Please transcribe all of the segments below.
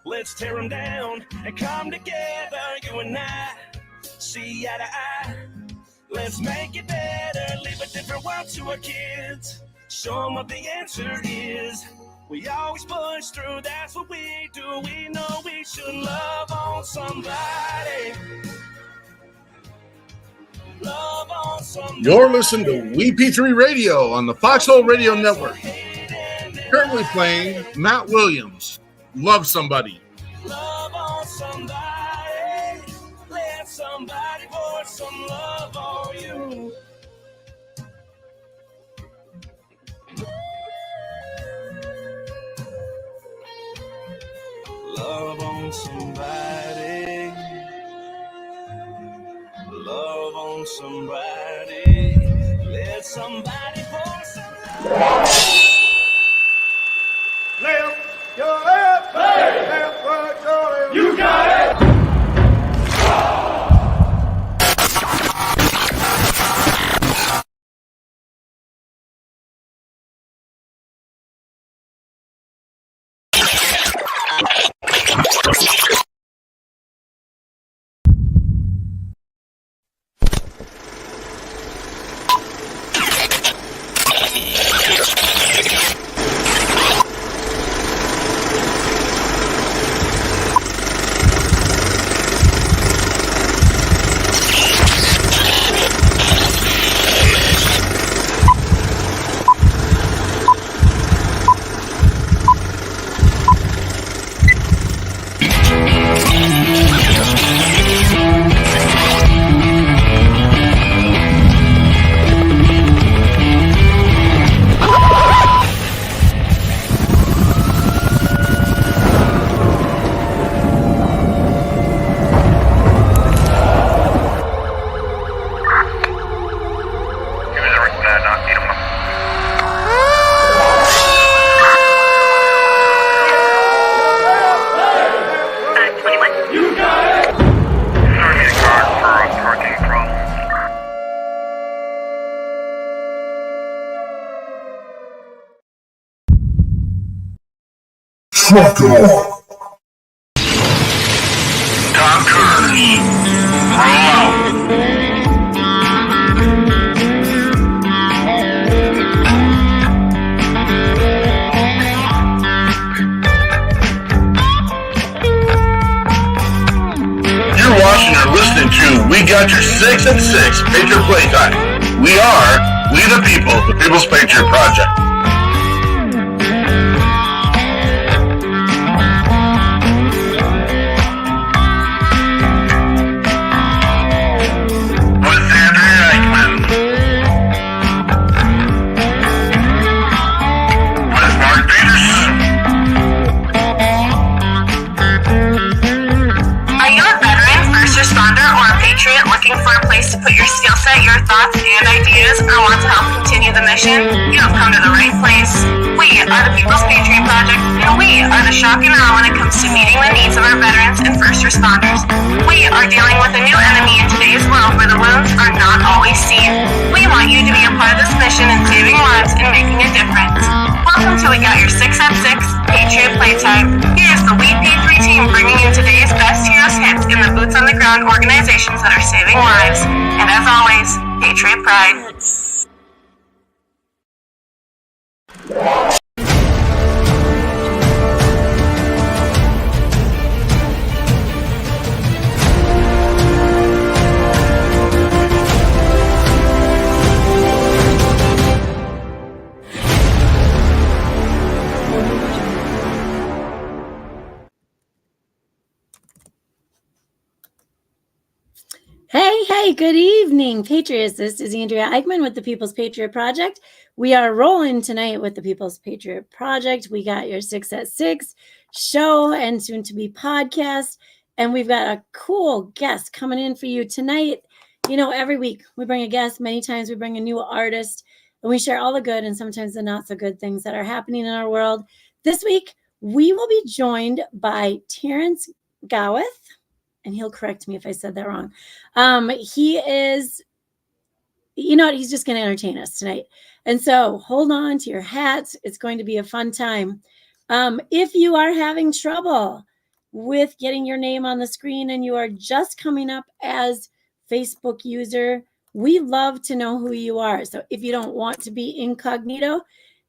Let's tear them down and come together, you and I. See eye to eye. Let's make it better. Leave a different world to our kids. Show them what the answer is. We always push through, that's what we do. We know we should love on somebody. Love on somebody. You're listening to WeP3 Radio on the Foxhole Radio Network. Currently playing Matt Williams, Love Somebody. Love on somebody. Let somebody pour some love on you. Love on somebody. Love on somebody. Let somebody pour some love. Left your left, hey. Left right your left. You got it. Trucker. Tom Cruise. Roll out. You're watching or listening to We Got Your 6 at 6 Patriot Playtime. We the people, the People's Patriot Project. Your thoughts and ideas or want to help continue the mission, you have come to the right place. We are the People's Patriot Project, and we are the shock and awe when it comes to meeting the needs of our veterans and first responders. We are dealing with a new enemy in today's world where the wounds are not always seen. We want you to be a part of this mission in saving lives and making a difference. Welcome to We Got Your 6 at 6 Patriot Playtime. Here's the WeP3 team bringing you today's best heroes hits in the boots on the ground organizations that are saving lives. And as always, Patriot Pride. Hey, good evening, Patriots. This is Andrea Eichmann with the People's Patriot Project. We are rolling tonight with the People's Patriot Project. We got your 6 at 6 show and soon to be podcast. And we've got a cool guest coming in for you tonight. You know, every week we bring a guest. Many times we bring a new artist and we share all the good and sometimes the not so good things that are happening in our world. This week, we will be joined by Terrence Gawith. And he'll correct me if I said that wrong. He is, you know what, he's just going to entertain us tonight. And so hold on to your hats. It's going to be a fun time. If you are having trouble with getting your name on the screen and you are just coming up as Facebook user, we love to know who you are. So if you don't want to be incognito,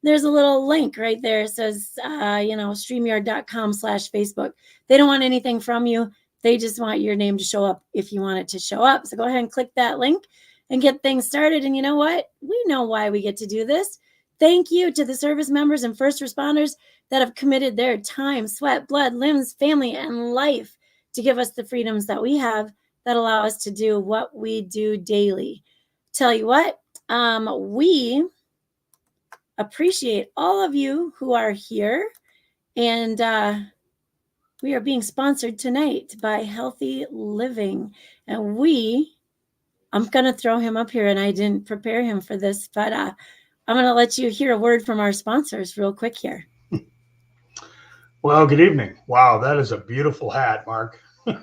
there's a little link right there. It says, StreamYard.com/Facebook. They don't want anything from you. They just want your name to show up if you want it to show up. So go ahead and click that link and get things started. And you know what? We know why we get to do this. Thank you to the service members and first responders that have committed their time, sweat, blood, limbs, family, and life to give us the freedoms that we have that allow us to do what we do daily. Tell you what, we appreciate all of you who are here, and we are being sponsored tonight by Healthy Living, and I'm going to throw him up here, and I didn't prepare him for this, but I'm going to let you hear a word from our sponsors real quick here. Well, good evening. Wow, that is a beautiful hat, Mark. Hi,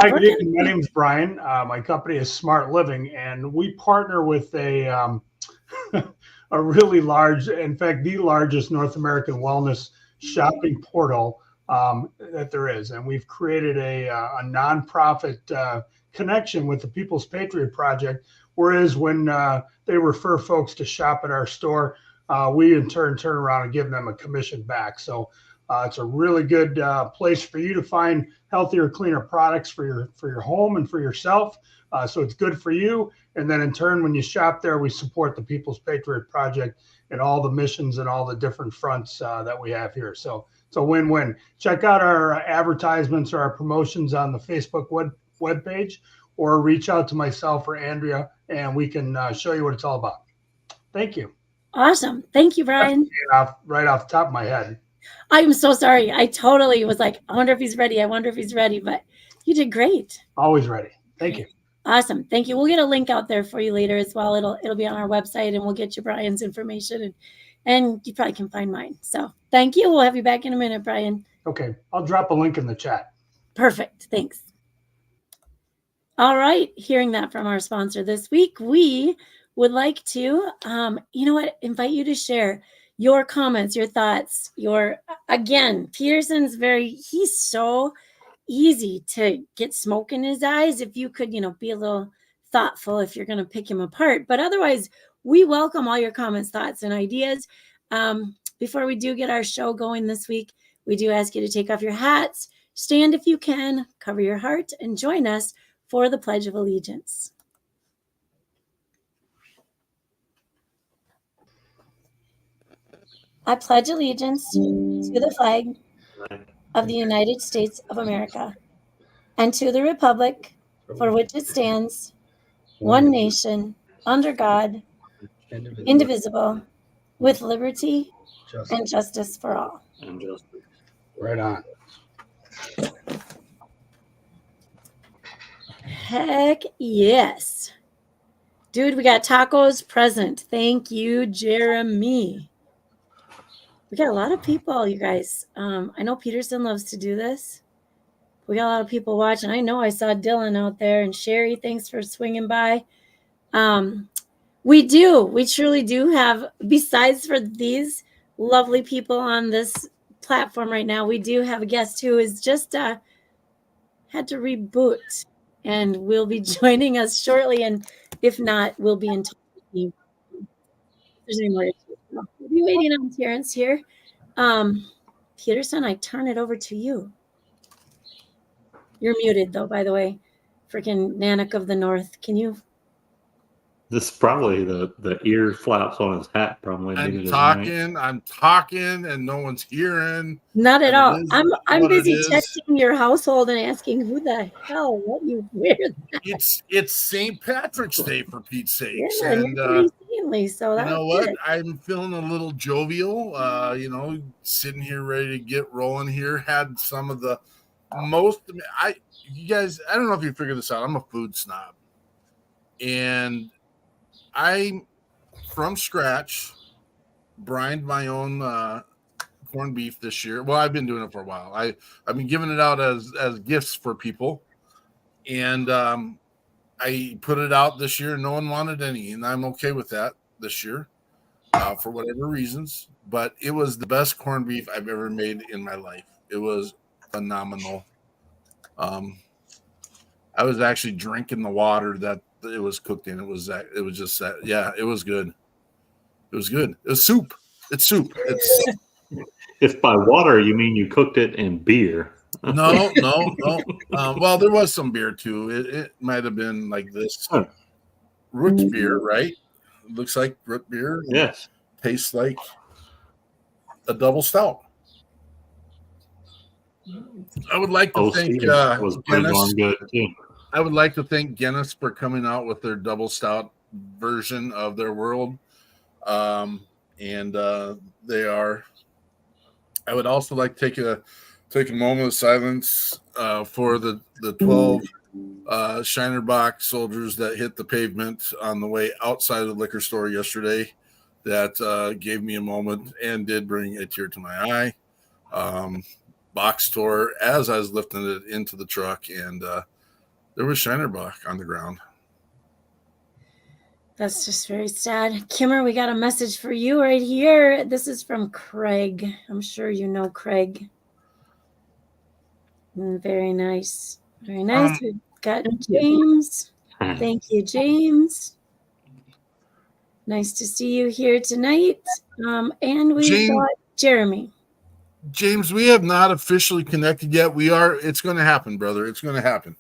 good evening. My name is Brian. My company is Smart Living, and we partner with a really large, in fact, the largest North American wellness shopping portal that there is. And we've created a nonprofit connection with the People's Patriot Project, whereas when they refer folks to shop at our store, we in turn around and give them a commission back. So it's a really good place for you to find healthier, cleaner products for your home and for yourself. So it's good for you. And then in turn, when you shop there, we support the People's Patriot Project and all the missions and all the different fronts that we have here. So it's a win-win. Check out our advertisements or our promotions on the Facebook webpage, or reach out to myself or Andrea, and we can show you what it's all about. Thank you. Awesome. Thank you, Brian. Right off the top of my head. I'm so sorry. I totally was like, I wonder if he's ready. But you did great. Always ready. Thank you. Awesome. Thank you. We'll get a link out there for you later as well. It'll be on our website, and we'll get you Brian's information, and you probably can find mine. So thank you. We'll have you back in a minute, Brian. Okay. I'll drop a link in the chat. Perfect. Thanks. All right. Hearing that from our sponsor this week, we would like to, invite you to share your comments, your thoughts, again, Peterson's he's so easy to get smoke in his eyes. If you could, be a little thoughtful if you're going to pick him apart, but otherwise we welcome all your comments, thoughts, and ideas. Before we do get our show going this week, we do ask you to take off your hats, stand if you can, cover your heart, and join us for the Pledge of Allegiance. I pledge allegiance to the flag of the United States of America and to the republic for which it stands, one nation, under God, indivisible, with liberty and justice for all. Right on. Heck yes. Dude, we got tacos present. Thank you, Jeremy. We got a lot of people, you guys. I know Peterson loves to do this. We got a lot of people watching. I know I saw Dylan out there, and Sherry, thanks for swinging by. We truly do have, besides for these lovely people on this platform right now, we do have a guest who is just had to reboot and will be joining us shortly. And if not, we'll be in touch with you. If there's any more issues. We'll be waiting on Terrence here. Peterson, I turn it over to you. You're muted, though, by the way. Freaking Nanak of the North. Can you? This is probably the ear flaps on his hat. Probably. I'm talking, and no one's hearing. Not at all. I'm busy texting your household and asking who the hell let you wear that. It's St. Patrick's Day, for Pete's sakes. Yeah, and so you know what? I'm feeling a little jovial. Sitting here ready to get rolling here. Had some of the most. You guys, I don't know if you figured this out. I'm a food snob, and I, from scratch, brined my own corned beef this year. Well, I've been doing it for a while. I've been giving it out as gifts for people, and I put it out this year. No one wanted any, and I'm okay with that this year for whatever reasons. But it was the best corned beef I've ever made in my life. It was phenomenal. I was actually drinking the water that it was cooked in. It was just that. Yeah, it was good. It was good. It was soup. It's soup. It's If by water you mean you cooked it in beer. no. Well, there was some beer too. It might have been like this root beer, right? It looks like root beer. Yes. Tastes like a double stout. I would like to thank was pretty Guinness. darn good too. I would like to thank Guinness for coming out with their double stout version of their world. And they are. I would also like to take a moment of silence for the 12 Shinerbach soldiers that hit the pavement on the way outside of the liquor store yesterday. That gave me a moment and did bring a tear to my eye. Box store as I was lifting it into the truck, and there was Shinerbach on the ground. That's just very sad. Kimmer, we got a message for you right here. This is from Craig. I'm sure you know Craig. Very nice. Very nice. We've got James. Thank you, James. Nice to see you here tonight. And we've got Jeremy. James, we have not officially connected yet. We are. It's going to happen, brother. It's going to happen.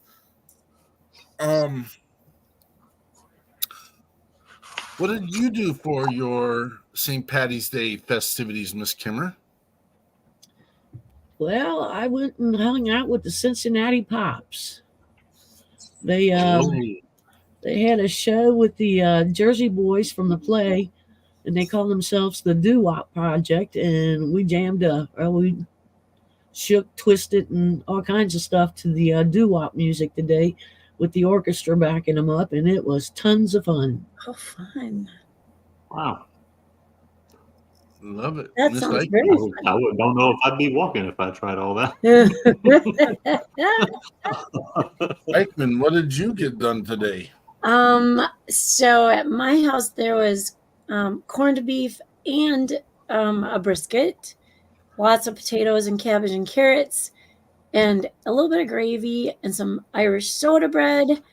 What did you do for your St. Patty's Day festivities, Miss Kimmer? Well, I went and hung out with the Cincinnati Pops. They had a show with the Jersey Boys from the play, and they call themselves the Doo-Wop Project, and we jammed we shook, twisted, and all kinds of stuff to the doo-wop music today with the orchestra backing them up, and it was tons of fun. Oh, fun. Wow. Love it. That sounds very fun. I don't know if I'd be walking if I tried all that. Eichmann, what did you get done today? So at my house there was corned beef and a brisket, lots of potatoes and cabbage and carrots, and a little bit of gravy and some Irish soda bread,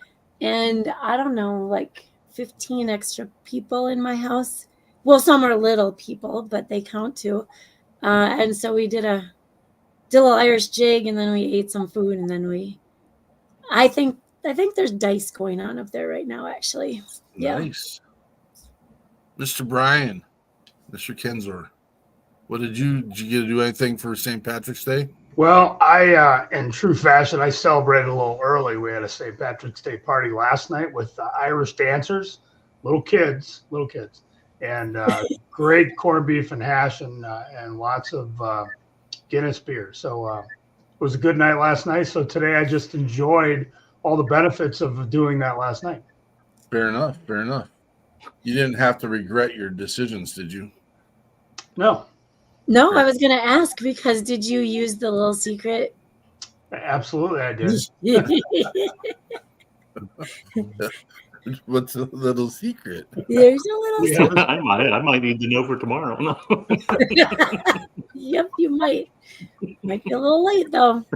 and I don't know, like 15 extra people in my house. Well, some are little people, but they count too. And so we did a little Irish jig, and then we ate some food, and then I think there's dice going on up there right now, actually. Yeah. Nice. Mr. Brian, Mr. Kensor, did you get to do anything for St. Patrick's Day? Well, I, in true fashion, I celebrated a little early. We had a St. Patrick's Day party last night with Irish dancers, little kids, and great corned beef and hash and lots of Guinness beer. So it was a good night last night. So today I just enjoyed all the benefits of doing that last night. Fair enough. You didn't have to regret your decisions, did you? No. No, I was going to ask, because did you use the little secret? Absolutely, I did. What's a little secret? There's a little secret. I might need to know for tomorrow. Yep, you might. Might be a little late, though.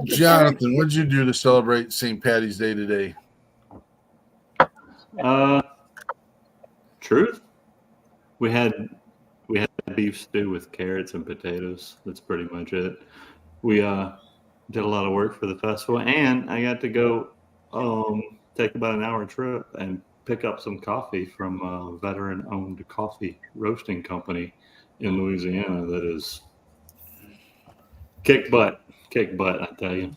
Jonathan, what did you do to celebrate St. Patty's Day today? Truth. We had beef stew with carrots and potatoes. That's pretty much it. We did a lot of work for the festival, and I got to go take about an hour trip and pick up some coffee from a veteran-owned coffee roasting company in Louisiana that is kick butt, I tell you.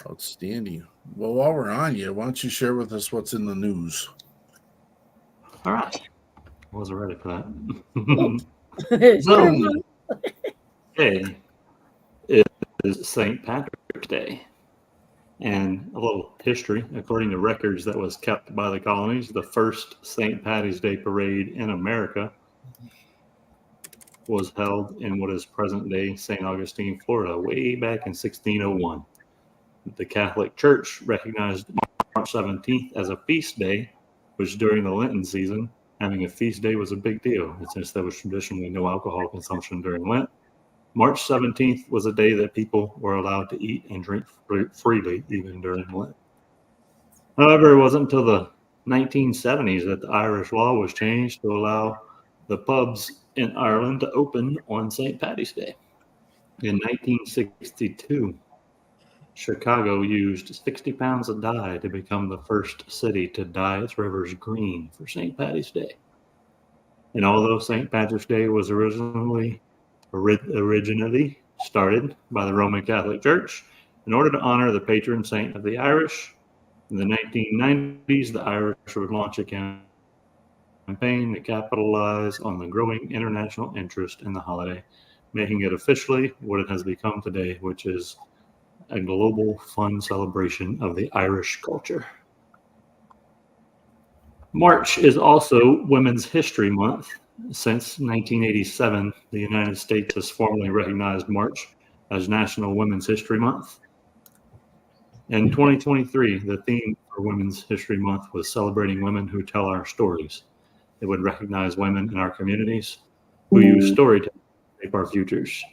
Outstanding. Well, while we're on you, why don't you share with us what's in the news? All right. I wasn't ready for that. So, today is St. Patrick's Day. And a little history, according to records that was kept by the colonies, the first St. Patty's Day parade in America was held in what is present-day St. Augustine, Florida, way back in 1601. The Catholic Church recognized March 17th as a feast day, which during the Lenten season, having a feast day was a big deal, since there was traditionally no alcohol consumption during Lent. March 17th was a day that people were allowed to eat and drink freely, even during Lent. However, it wasn't until the 1970s that the Irish law was changed to allow the pubs in Ireland to open on St. Paddy's Day. In 1962, Chicago used 60 pounds of dye to become the first city to dye its rivers green for St. Paddy's Day. And although St. Patrick's Day was originally started by the Roman Catholic Church in order to honor the patron saint of the Irish, in the 1990s, the Irish would launch a campaign to capitalize on the growing international interest in the holiday, making it officially what it has become today, which is a global fun celebration of the Irish culture. March is also Women's History Month. Since 1987, the United States has formally recognized March as National Women's History Month. In 2023, the theme for Women's History Month was celebrating women who tell our stories. It would recognize women in our communities who use storytelling to shape our futures.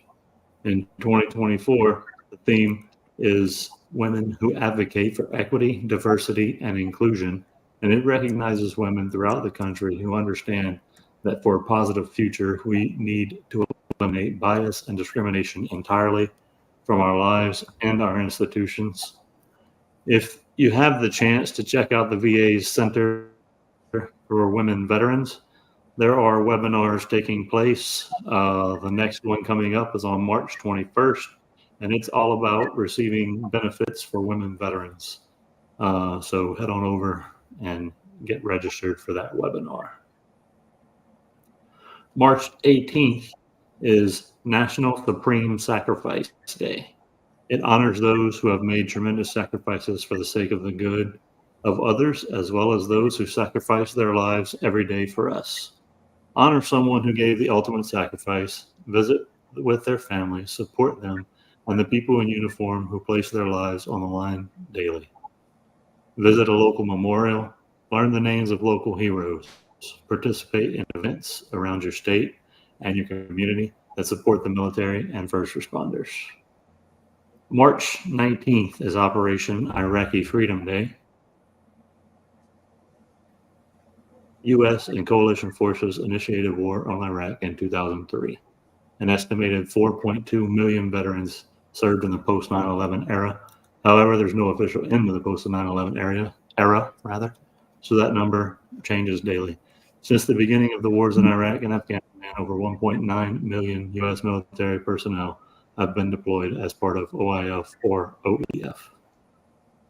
In 2024, the theme is women who advocate for equity, diversity, and inclusion, and it recognizes women throughout the country who understand that for a positive future, we need to eliminate bias and discrimination entirely from our lives and our institutions. If you have the chance to check out the VA's Center for Women Veterans, there are webinars taking place. The next one coming up is on March 21st, and it's all about receiving benefits for women veterans. So head on over and get registered for that webinar. March 18th is National Supreme Sacrifice Day. It honors those who have made tremendous sacrifices for the sake of the good of others, as well as those who sacrifice their lives every day for us. Honor someone who gave the ultimate sacrifice, visit with their families, support them, and the people in uniform who place their lives on the line daily. Visit a local memorial, learn the names of local heroes, participate in events around your state and your community that support the military and first responders. March 19th is Operation Iraqi Freedom Day. U.S. and coalition forces initiated war on Iraq in 2003. An estimated 4.2 million veterans served in the post 9/11 era. However, there's no official end to the post 9/11 era, so that number changes daily. Since the beginning of the wars in Iraq and Afghanistan, over 1.9 million U.S. military personnel have been deployed as part of OIF or OEF.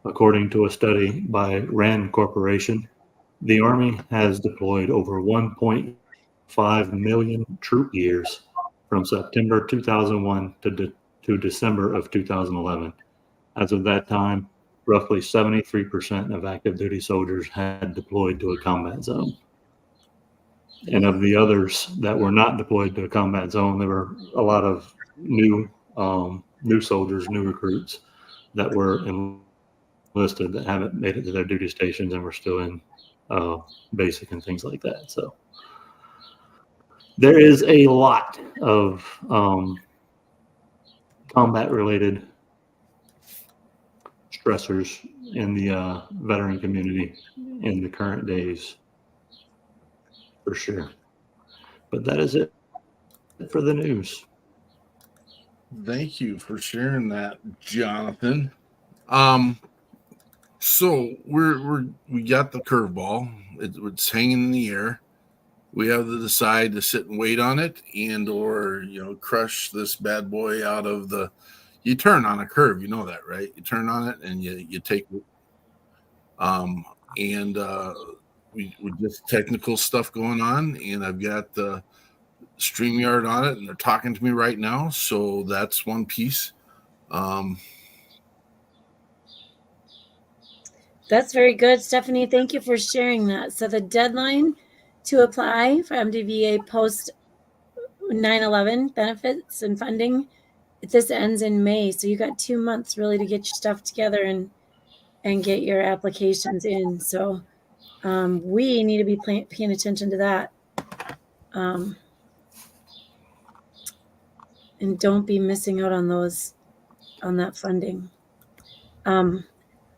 According to a study by RAND Corporation, the Army has deployed over 1.5 million troop years from September 2001 to December of 2011. As of that time, roughly 73% of active duty soldiers had deployed to a combat zone. And of the others that were not deployed to a combat zone, there were a lot of new soldiers, new recruits that were enlisted that haven't made it to their duty stations and were still in basic and things like that. So there is a lot of combat-related stressors in the veteran community in the current days, for sure. But that is it for the news. Thank you for sharing that, Jonathan. So we got the curveball. It's hanging in the air. We have to decide to sit and wait on it, and or crush this bad boy out of the. You turn on a curve, you know that, right? You turn on it and you take. We just technical stuff going on, and I've got the StreamYard on it, and they're talking to me right now. So that's one piece. That's very good, Stephanie. Thank you for sharing that. So the deadline to apply for MDVA post 9/11 benefits and funding, this ends in May. So you got 2 months really to get your stuff together and get your applications in. So we need to be paying attention to that. and don't be missing out on that funding.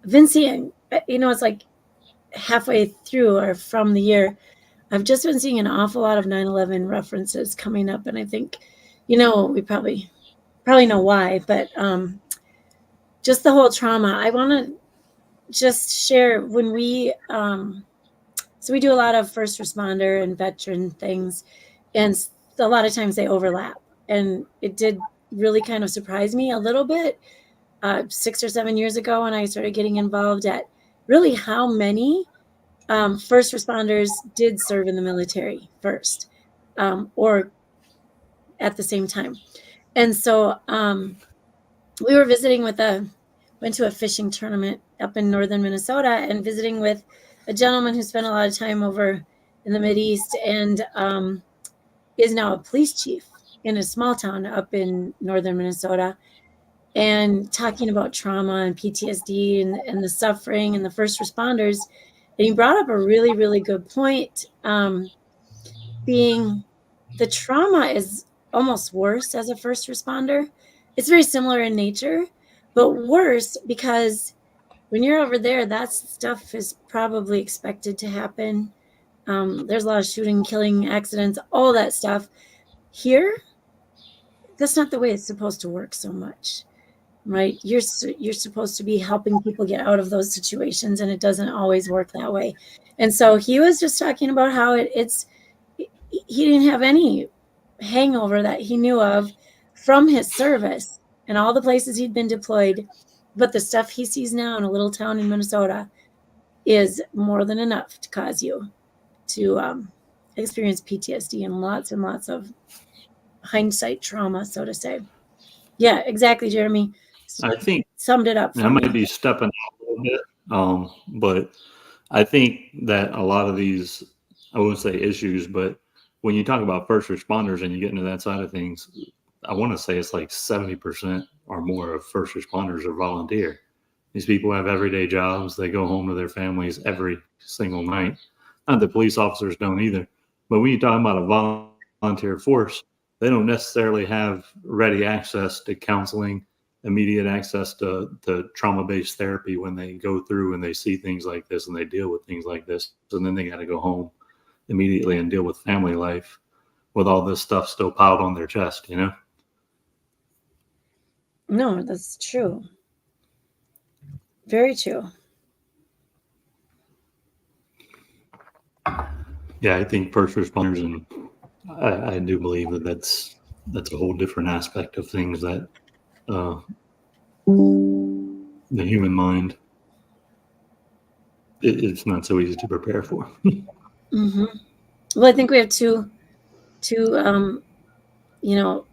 Vinci, it's like halfway through or from the year, I've just been seeing an awful lot of 9/11 references coming up, and I think, we probably know why, but just the whole trauma. I want to just share when we so we do a lot of first responder and veteran things, and a lot of times they overlap, and it did really kind of surprise me a little bit 6 or 7 years ago when I started getting involved at really how many first responders did serve in the military first or at the same time. And so we were visiting went to a fishing tournament up in northern Minnesota and visiting with a gentleman who spent a lot of time over in the Mideast and is now a police chief in a small town up in northern Minnesota, and talking about trauma and PTSD and the suffering and the first responders. And he brought up a really, really good point, being the trauma is almost worse as a first responder. It's very similar in nature, but worse because when you're over there, that stuff is probably expected to happen. There's a lot of shooting, killing, accidents, all that stuff. Here, that's not the way it's supposed to work so much, right? You're supposed to be helping people get out of those situations, and it doesn't always work that way. And so he was just talking about how he didn't have any hangover that he knew of from his service and all the places he'd been deployed. But the stuff he sees now in a little town in Minnesota is more than enough to cause you to experience PTSD and lots of hindsight trauma, so to say. Yeah, exactly, Jeremy. I think summed it up. I might be stepping out a little bit, but I think that a lot of these, I wouldn't say issues, but when you talk about first responders and you get into that side of things, I want to say it's like 70% or more of first responders are volunteer. These people have everyday jobs. They go home to their families every single night. Not that police officers don't either. But when you talk about a volunteer force, they don't necessarily have ready access to counseling, immediate access to trauma-based therapy when they go through and they see things like this and they deal with things like this. And then they got to go home immediately and deal with family life with all this stuff still piled on their chest, No, that's true. Very true. Yeah, I think first responders, and I do believe that's a whole different aspect of things that the human mind, it's not so easy to prepare for. Mm-hmm. Well, I think we have two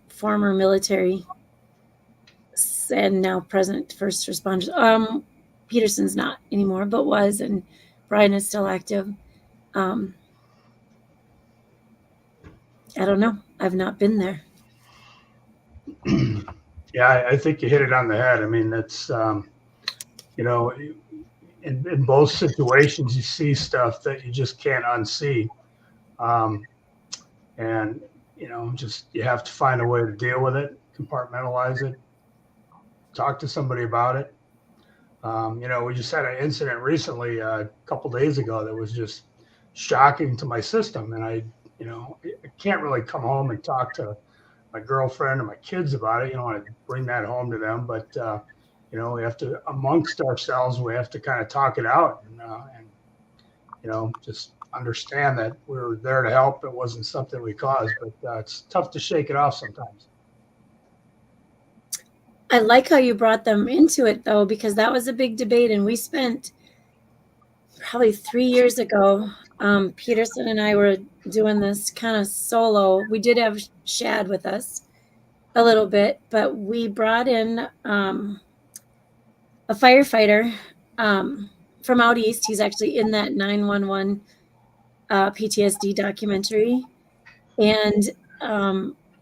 former military and now present first responders. Peterson's not anymore, but was, and Brian is still active. I don't know. I've not been there. Yeah, I think you hit it on the head. I mean, that's, in both situations, you see stuff that you just can't unsee. And, you have to find a way to deal with it, compartmentalize it, talk to somebody about it. We just had an incident recently, a couple days ago, that was just shocking to my system. And I can't really come home and talk to my girlfriend and my kids about it. I bring that home to them, but we have to, amongst ourselves, we have to kind of talk it out and just understand that we were there to help. It wasn't something we caused, but it's tough to shake it off sometimes. I like how you brought them into it, though, because that was a big debate, and we spent probably 3 years ago. Peterson and I were doing this kind of solo. We did have Shad with us a little bit, but we brought in a firefighter from out east. He's actually in that 911 PTSD documentary, and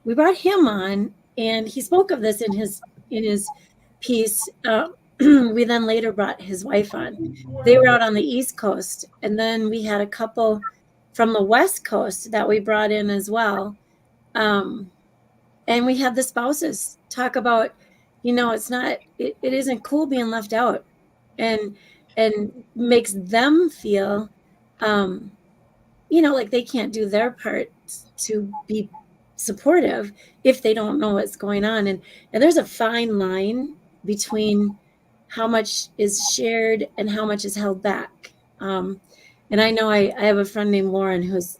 we brought him on, and he spoke of this in his piece. We then later brought his wife on. They were out on the East Coast, and then we had a couple from the West Coast that we brought in as well. And we had the spouses talk about, it's not, it isn't cool being left out, and makes them feel, like they can't do their part to be supportive if they don't know what's going on. And there's a fine line between how much is shared and how much is held back. And I know I have a friend named Lauren whose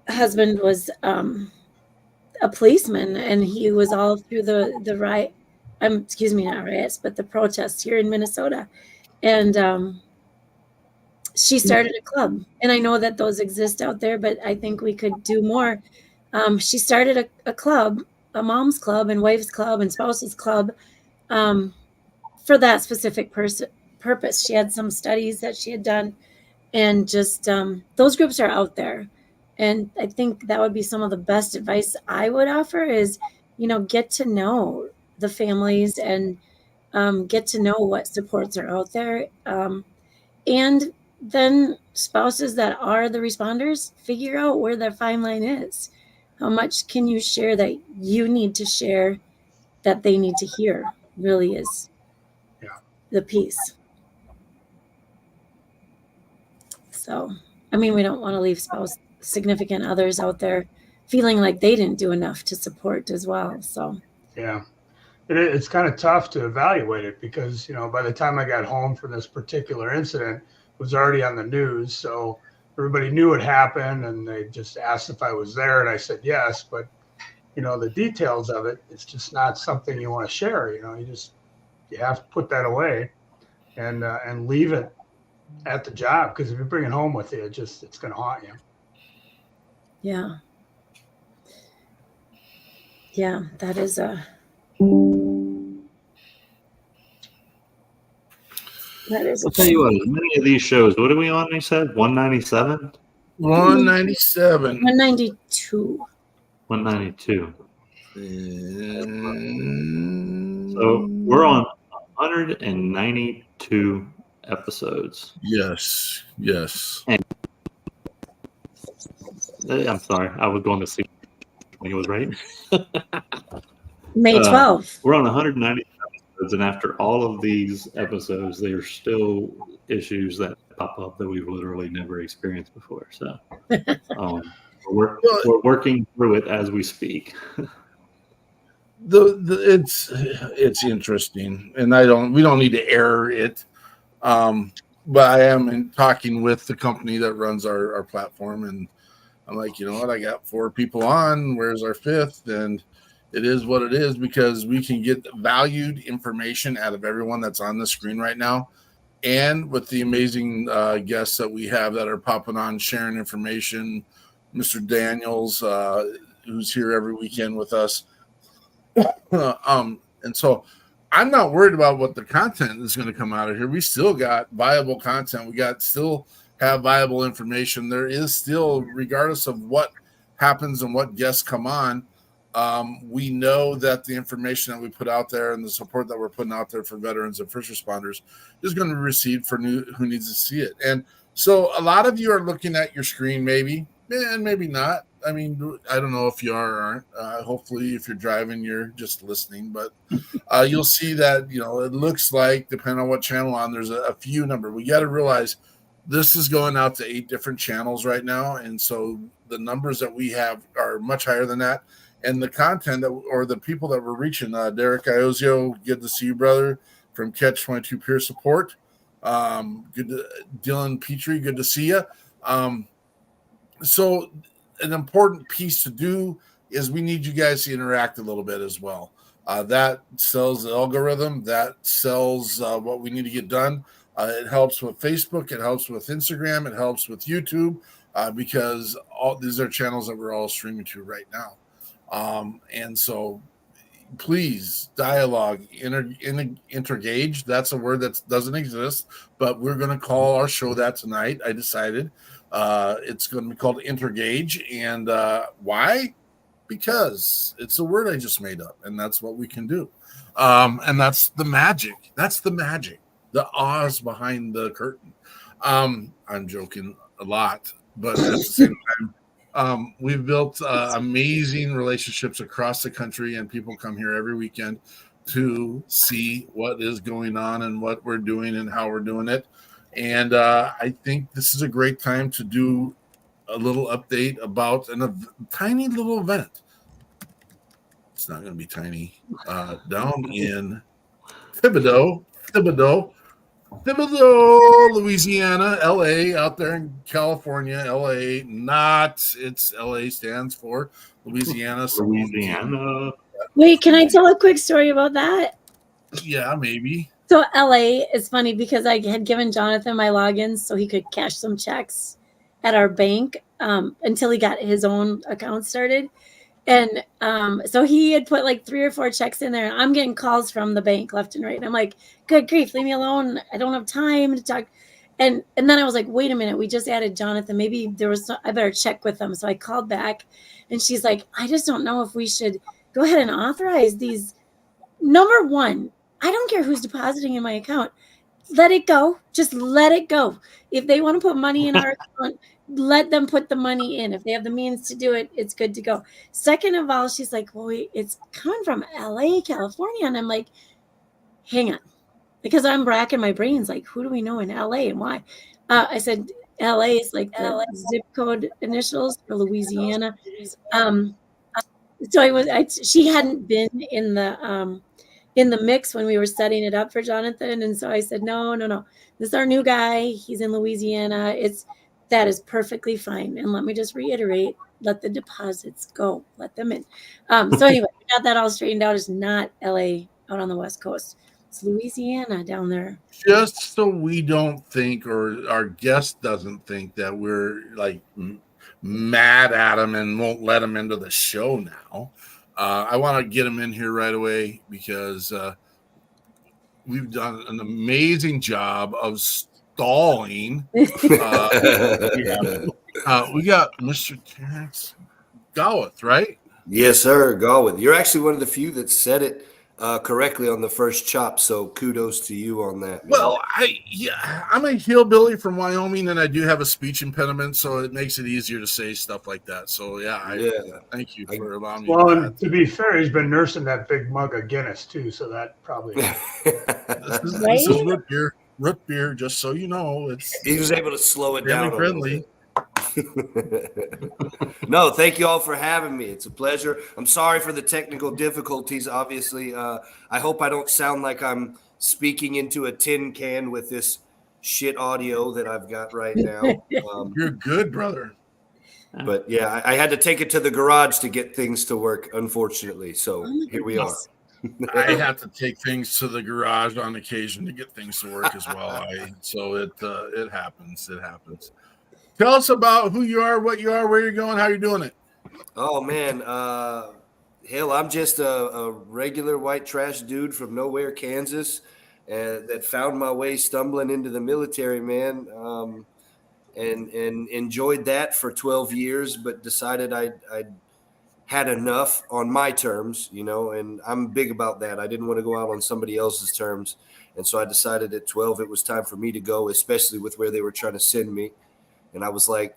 husband was a policeman, and he was all through the riot, excuse me, not riots, but the protests here in Minnesota. And she started a club, and I know that those exist out there, but I think we could do more. She started a club, a mom's club and wives club and spouses club, for that specific purpose. She had some studies that she had done, and just those groups are out there. And I think that would be some of the best advice I would offer is, get to know the families and get to know what supports are out there. And then spouses that are the responders, figure out where their fine line is. How much can you share that you need to share that they need to hear really is the piece. So, we don't want to leave significant others out there feeling like they didn't do enough to support as well. So, yeah, it's kind of tough to evaluate it because, by the time I got home from this particular incident, it was already on the news. So everybody knew it happened, and they just asked if I was there, and I said yes. But, the details of it, it's just not something you want to share. You have to put that away and leave it at the job, because if you bring it home with you, it's going to haunt you. Yeah. Yeah, that is a. I'll tell you what, many of these shows, what are we on? They said 197? 197. 192. 192. So we're on 192 episodes. Yes. And I'm sorry, I was going to see when it was right. May 12th. We're on 190 episodes, and after all of these episodes, there's still issues that pop up that we've literally never experienced before. So we're working through it as we speak. It's interesting, and we don't need to air it. But I am talking with the company that runs our platform, and I'm like, you know what? I got 4 people on. Where's our 5th? And it is what it is, because we can get valued information out of everyone that's on the screen right now. And with the amazing guests that we have that are popping on, sharing information, Mr. Daniels, who's here every weekend with us. And so I'm not worried about what the content is going to come out of here. We still got viable content. We still have viable information. There is still, regardless of what happens and what guests come on, we know that the information that we put out there and the support that we're putting out there for veterans and first responders is going to be received for who needs to see it. And so a lot of you are looking at your screen, maybe, and maybe not. I mean, I don't know if you are or aren't. Hopefully, if you're driving, you're just listening. But you'll see that, it looks like, depending on what channel on, there's a few number. We got to realize this is going out to 8 different channels right now. And so the numbers that we have are much higher than that. And the content or the people that we're reaching, Derek Iozio, good to see you, brother, from Catch 22 Peer Support. Dylan Petrie, good to see you. So an important piece to do is we need you guys to interact a little bit as well. That sells the algorithm. That sells what we need to get done. It helps with Facebook. It helps with Instagram. It helps with YouTube because all these are channels that we're all streaming to right now. And so please dialogue, intergage. That's a word that doesn't exist, but we're going to call our show that tonight. I decided it's going to be called Intergage. And why? Because it's a word I just made up, and that's what we can do. And that's the magic. That's the magic. The Oz behind the curtain. I'm joking a lot, but at the same time, We've built amazing relationships across the country, and people come here every weekend to see what is going on and what we're doing and how we're doing it. And I think this is a great time to do a little update about a tiny little event. It's not going to be tiny. Down in Thibodaux, Louisiana, LA, out there in California, LA, it's LA stands for Louisiana. Louisiana. Wait, can I tell a quick story about that? Yeah, maybe. So LA is funny because I had given Jonathan my logins so he could cash some checks at our bank until he got his own account started. And so he had put like 3 or 4 checks in there, and I'm getting calls from the bank left and right. And I'm like, good grief, leave me alone. I don't have time to talk. And then I was like, wait a minute, we just added Jonathan. Maybe I better check with them. So I called back, and she's like, I just don't know if we should go ahead and authorize these. Number one, I don't care who's depositing in my account. Let it go. Just let it go. If they want to put money in our account, let them put the money in. If they have the means to do it, it's good to go. Second of all, she's like, well, wait, it's coming from LA, California. And I'm like, hang on. Because I'm racking my brains, like, who do we know in LA and why? I said, LA is like the zip code initials for Louisiana. So she hadn't been in the mix when we were setting it up for Jonathan. And so I said, no. This is our new guy. He's in Louisiana. That is perfectly fine. And let me just reiterate, let the deposits go. Let them in. So anyway, we got that all straightened out. It's not LA out on the West Coast. It's Louisiana down there. Just so we don't think, or our guest doesn't think that we're like mad at him and won't let him into the show now. I want to get him in here right away because we've done an amazing job of stalling. We got Mr. Terrence Gawith, right? Yes, sir, Gawith. You're actually one of the few that said it correctly on the first chop, so kudos to you on that, man. Well, I'm a hillbilly from Wyoming, and I do have a speech impediment, so it makes it easier to say stuff like that. So thank you for allowing me. Well, and to be fair, he's been nursing that big mug of Guinness too, so that probably. This is root beer, just so you know. He was able to slow it down. Friendly. No, thank you all for having me. It's a pleasure. I'm sorry for the technical difficulties. Obviously, I hope I don't sound like I'm speaking into a tin can with this shit audio that I've got right now. You're good, brother. But yeah, I had to take it to the garage to get things to work, unfortunately. So here we are. I have to take things to the garage on occasion to get things to work as well. It happens. It happens. Tell us about who you are, what you are, where you're going, how you're doing it. Oh, man. Hell, I'm just a regular white trash dude from nowhere, Kansas, that found my way stumbling into the military, man, and enjoyed that for 12 years, but decided I had enough on my terms, and I'm big about that. I didn't want to go out on somebody else's terms, and so I decided at 12 it was time for me to go, especially with where they were trying to send me. And I was in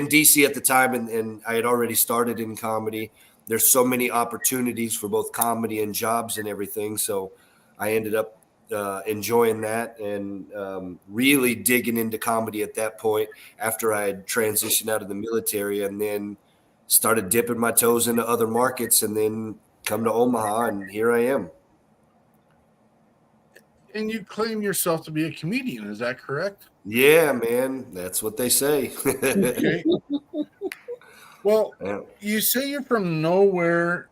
DC at the time, and I had already started in comedy. There's so many opportunities for both comedy and jobs and everything. So I ended up enjoying that and really digging into comedy at that point after I had transitioned out of the military, and then started dipping my toes into other markets, and then come to Omaha, and here I am. And you claim yourself to be a comedian. Is that correct? Yeah, man. That's what they say. Okay. Well, you say you're from nowhere,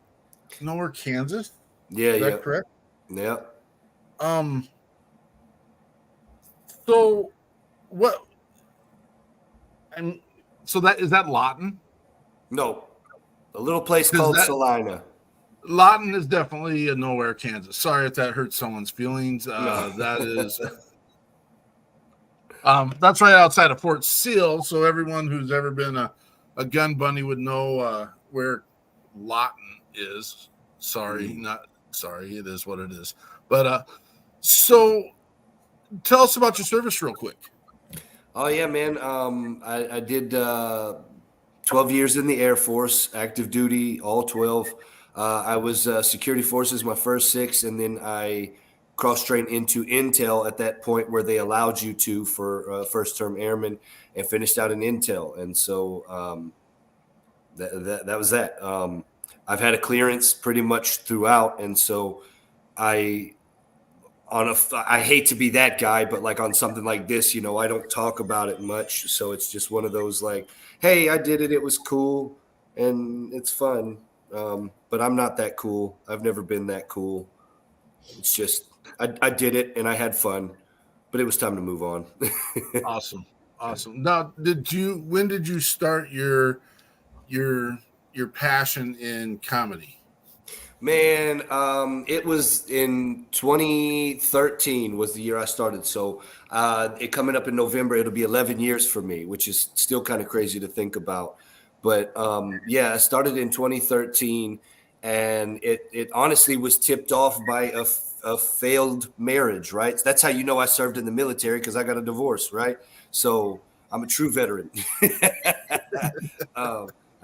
Kansas? Yeah, Is that correct? Yeah. So what? So is that Lawton? No. A little place called Salina. Lawton is definitely a nowhere, Kansas. Sorry if that hurts someone's feelings. That is that's right outside of Fort Sill. So everyone who's ever been a gun bunny would know where Lawton is. Not sorry. It is what it is. But so tell us about your service real quick. Oh yeah, man. I did 12 years in the Air Force, active duty, all 12. I was security forces my first 6, and then I cross-trained into Intel at that point where they allowed you to for first-term airmen, and finished out in Intel. And so that was that. I've had a clearance pretty much throughout, and so I hate to be that guy, but like on something like this, you know, I don't talk about it much. So it's just one of those like, hey, I did it. It was cool and it's fun. But I'm not that cool. I've never been that cool. It's just, I did it and I had fun, but it was time to move on. Awesome. Now, when did you start your passion in comedy? Man, it was in 2013 was the year I started. So it coming up in November, it'll be 11 years for me, which is still kind of crazy to think about. But I started in 2013, and it honestly was tipped off by a failed marriage, right? That's how you know I served in the military, because I got a divorce, right? So I'm a true veteran.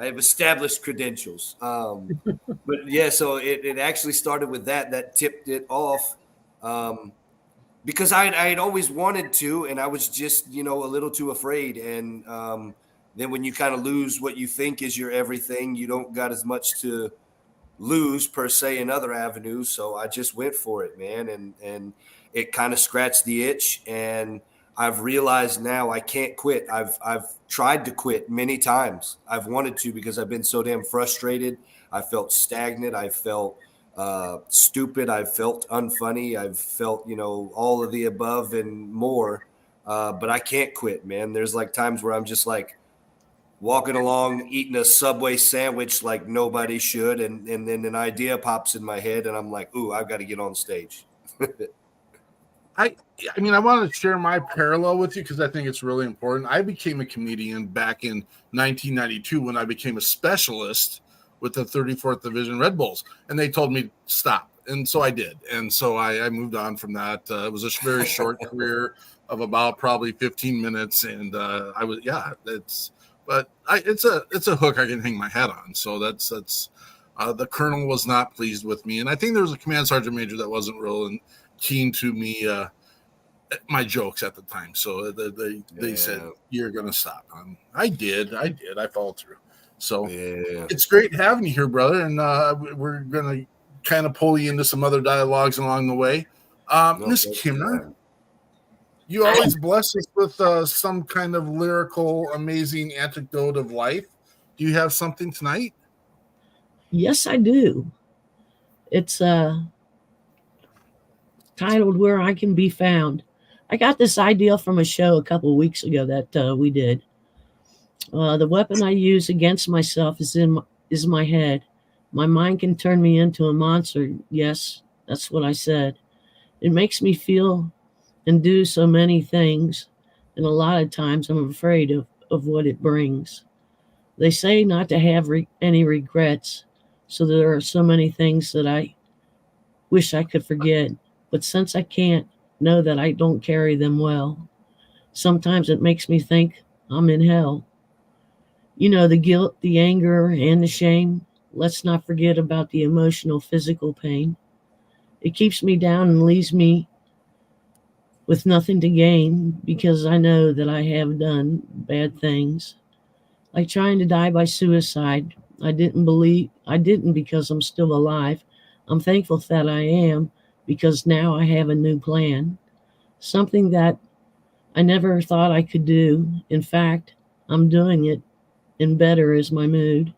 I have established credentials. But yeah, so it actually started with that tipped it off, because I had always wanted to, and I was just, you know, a little too afraid. And then when you kind of lose what you think is your everything, you don't got as much to lose per se in other avenues. So I just went for it, man. And it kind of scratched the itch, and I've realized now I can't quit. I've tried to quit many times. I've wanted to, because I've been so damn frustrated. I felt stagnant. I felt stupid. I felt unfunny. I've felt, you know, all of the above and more. But I can't quit, man. There's like times where I'm just like walking along, eating a Subway sandwich like nobody should. And then an idea pops in my head and I'm like, ooh, I've got to get on stage. I mean, I want to share my parallel with you because I think it's really important. I became a comedian back in 1992 when I became a specialist with the 34th Division Red Bulls, and they told me stop, and so I did, and so I moved on from that. It was a very short career of about probably 15 minutes, and I was it's a hook I can hang my hat on. So that's the colonel was not pleased with me, and I think there was a command sergeant major that wasn't real keen to me my jokes at the time, so they said you're gonna stop. I did. I followed through. So It's great having you here, brother, and we're gonna kind of pull you into some other dialogues along the way. Miss Kimmer, you always bless us with some kind of lyrical, amazing anecdote of life. Do you have something tonight? Yes, I do. It's titled "Where I Can Be Found." I got this idea from a show a couple of weeks ago that we did. The weapon I use against myself is my head. My mind can turn me into a monster. Yes, that's what I said. It makes me feel and do so many things, and a lot of times I'm afraid of what it brings. They say not to have any regrets, so there are so many things that I wish I could forget. But since I can't, know that I don't carry them well. Sometimes it makes me think I'm in hell. You know, the guilt, the anger, and the shame. Let's not forget about the emotional, physical pain. It keeps me down and leaves me with nothing to gain, because I know that I have done bad things. Like trying to die by suicide. I didn't because I'm still alive. I'm thankful that I am, because now I have a new plan, something that I never thought I could do. In fact, I'm doing it, and better is my mood.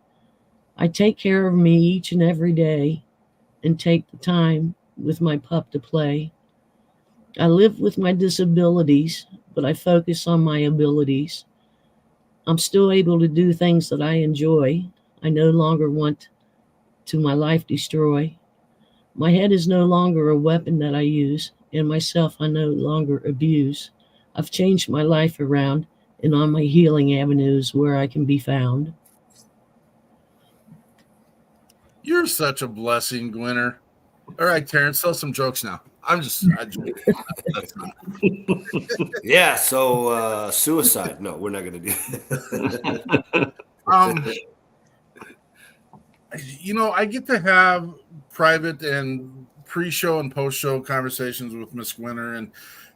I take care of me each and every day and take the time with my pup to play. I live with my disabilities, but I focus on my abilities. I'm still able to do things that I enjoy. I no longer want to my life destroy. My head is no longer a weapon that I use, and myself I no longer abuse. I've changed my life around, and on my healing avenues where I can be found. You're such a blessing, Gwinner. All right, Terrence, tell some jokes now. I Yeah, so suicide. No, we're not going to do that. I get to have private and pre-show and post-show conversations with Miss Winter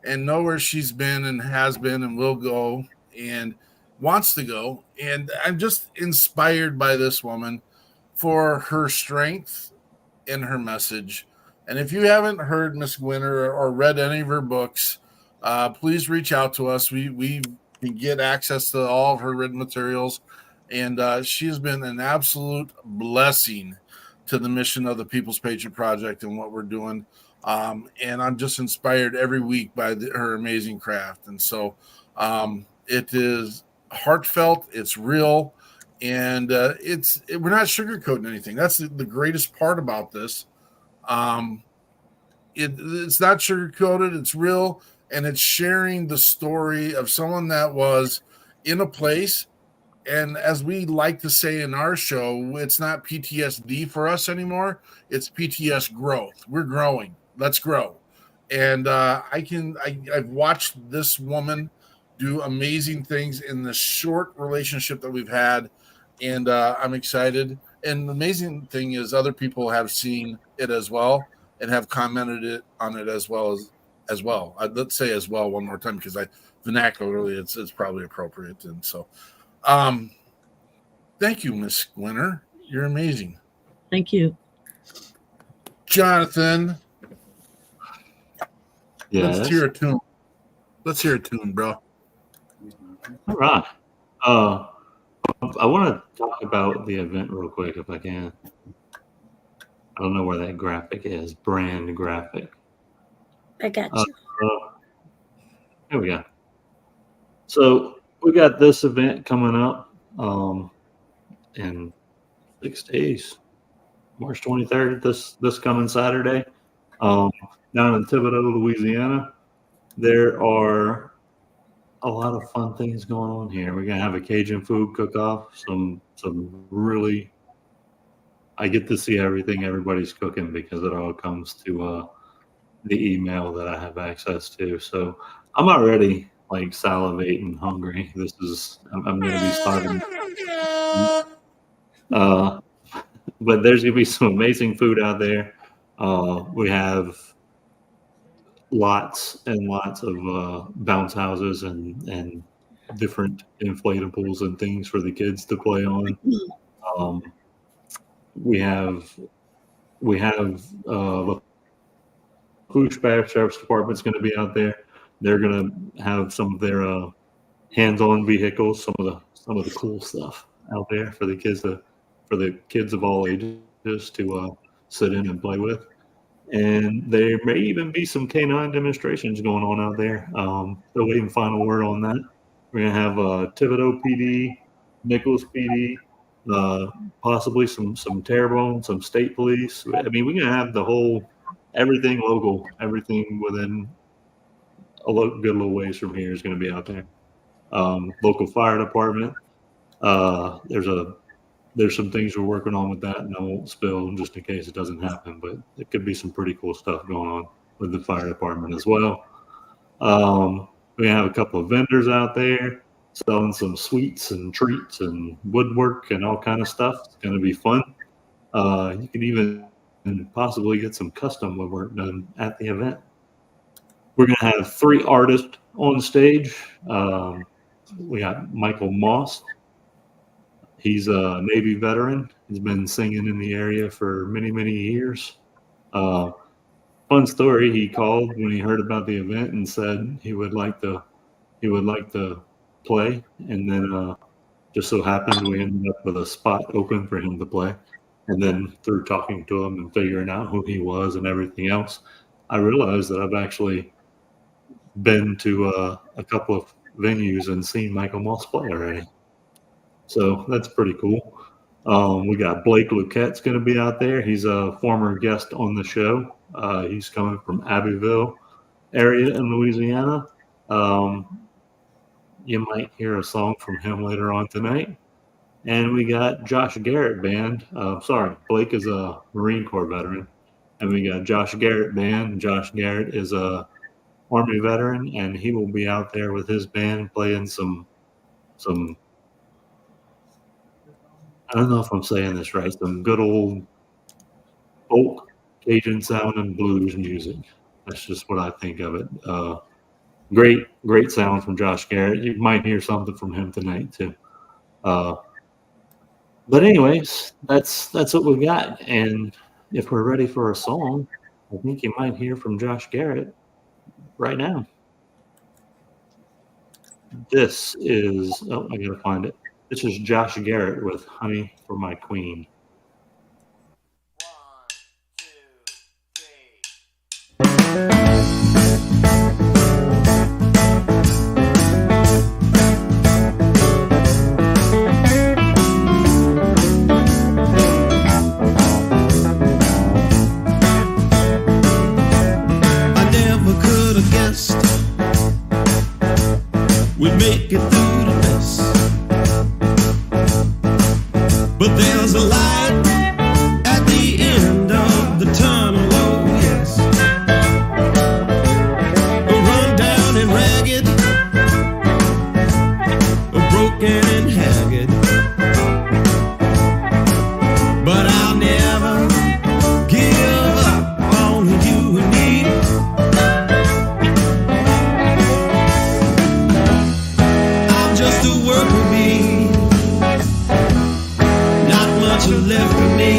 and know where she's been and has been and will go and wants to go. And I'm just inspired by this woman for her strength and her message. And if you haven't heard Miss Winter or read any of her books, please reach out to us. We can get access to all of her written materials. And she has been an absolute blessing to the mission of the People's Patriot Project and what we're doing. And I'm just inspired every week by her amazing craft. And so it is heartfelt, it's real, and we're not sugarcoating anything. That's the greatest part about this. It's not sugarcoated, it's real, and it's sharing the story of someone that was in a place. And as we like to say in our show, it's not PTSD for us anymore. It's PTS growth. We're growing. Let's grow. And I've watched this woman do amazing things in the short relationship that we've had. And I'm excited. And the amazing thing is other people have seen it as well and have commented on it as well. Let's say as well one more time, because vernacularly it's probably appropriate. And so thank you, Miss Winter. You're amazing. Thank you. Jonathan. Yes. Let's hear a tune. Let's hear a tune, bro. All right. I want to talk about the event real quick if I can. I don't know where that graphic is. Brand graphic. I got you. Here we go. So we got this event coming up in 6 days, March 23rd, this coming Saturday, down in Thibodaux, Louisiana. There are a lot of fun things going on here. We're gonna have a Cajun food cook-off. Some really, I get to see everything everybody's cooking because it all comes to the email that I have access to. So I'm already like salivating, hungry. I'm gonna be starving. But there's gonna be some amazing food out there. We have lots and lots of bounce houses and different inflatables and things for the kids to play on. We have the Fouche Sheriff's Department's going to be out there. They're going to have some of their hands-on vehicles, some of the cool stuff out there for the kids of all ages to sit in and play with. And there may even be some canine demonstrations going on out there. Still waiting final word on that. We're going to have Thibodaux PD, Nichols PD, possibly some Terrebonne, some state police. I mean, we're going to have everything local, everything within a good little ways from here is going to be out there. Local fire department. There's some things we're working on with that, and I won't spill just in case it doesn't happen, but it could be some pretty cool stuff going on with the fire department as well. We have a couple of vendors out there selling some sweets and treats and woodwork and all kind of stuff. It's going to be fun. You can even possibly get some custom woodwork done at the event. We're going to have 3 artists on stage. We got Michael Moss. He's a Navy veteran. He's been singing in the area for many, many years. Fun story. He called when he heard about the event and said he would like to play. And then just so happened we ended up with a spot open for him to play. And then through talking to him and figuring out who he was and everything else, I realized that I've actually been to a couple of venues and seen Michael Moss play already. So that's pretty cool. We got Blake Luquette's going to be out there. He's a former guest on the show. He's coming from Abbeville area in Louisiana. You might hear a song from him later on tonight. And we got Josh Garrett Band. Blake is a Marine Corps veteran. And we got Josh Garrett Band. Josh Garrett is a Army veteran, and he will be out there with his band playing some don't know if I'm saying this right, some good old folk, Cajun sound and blues music. That's just what I think of it. Great sound from Josh Garrett. You might hear something from him tonight too. But anyways, that's what we got. And if we're ready for a song, I think you might hear from Josh Garrett right now. This is, I gotta find it. This is Josh Garrett with Honey for My Queen. 1, 2, 3. We'd make it through the mess, but there's a light at the end of the tunnel, oh yes. Run down and ragged, broken and haggard, but I'll never give up on you and me. Worker bee, not much left of me.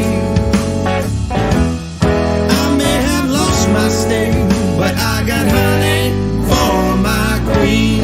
I may have lost my sting, but I got honey for my queen.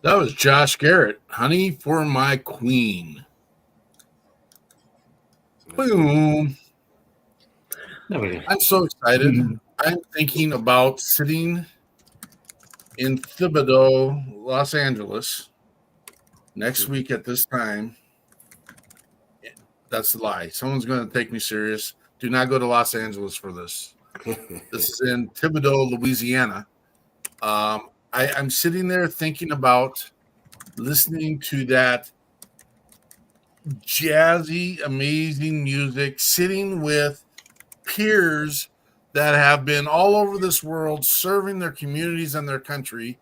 That was Josh Garrett, Honey for My Queen. Boom. I'm so excited. I'm thinking about sitting in Thibodaux, Los Angeles next week at this time. That's a lie. Someone's going to take me serious. Do not go to Los Angeles for this. This is in Thibodaux, Louisiana. I'm sitting there thinking about listening to that jazzy, amazing music, sitting with peers that have been all over this world serving their communities and their country,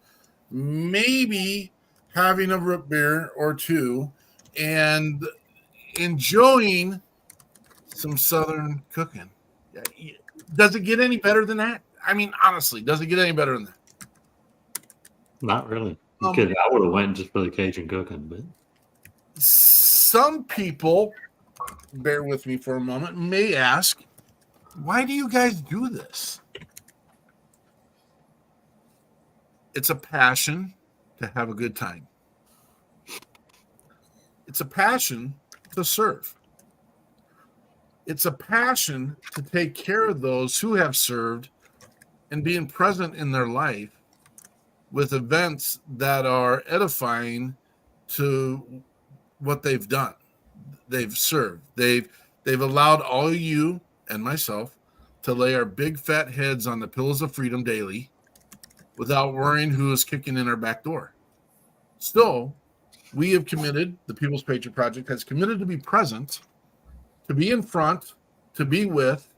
maybe having a root beer or two and enjoying some Southern cooking. Does it get any better than that? I mean, honestly, does it get any better than that? Not really. I would have went just for the Cajun cooking, but some people, bear with me for a moment, may ask, why do you guys do this? It's a passion to have a good time. It's a passion to serve. It's a passion to take care of those who have served and being present in their life with events that are edifying to what they've done. They've served. They've allowed all of you and myself to lay our big fat heads on the pillows of freedom daily without worrying who is kicking in our back door. So we have committed, the People's Patriot Project has committed to be present, to be in front, to be with,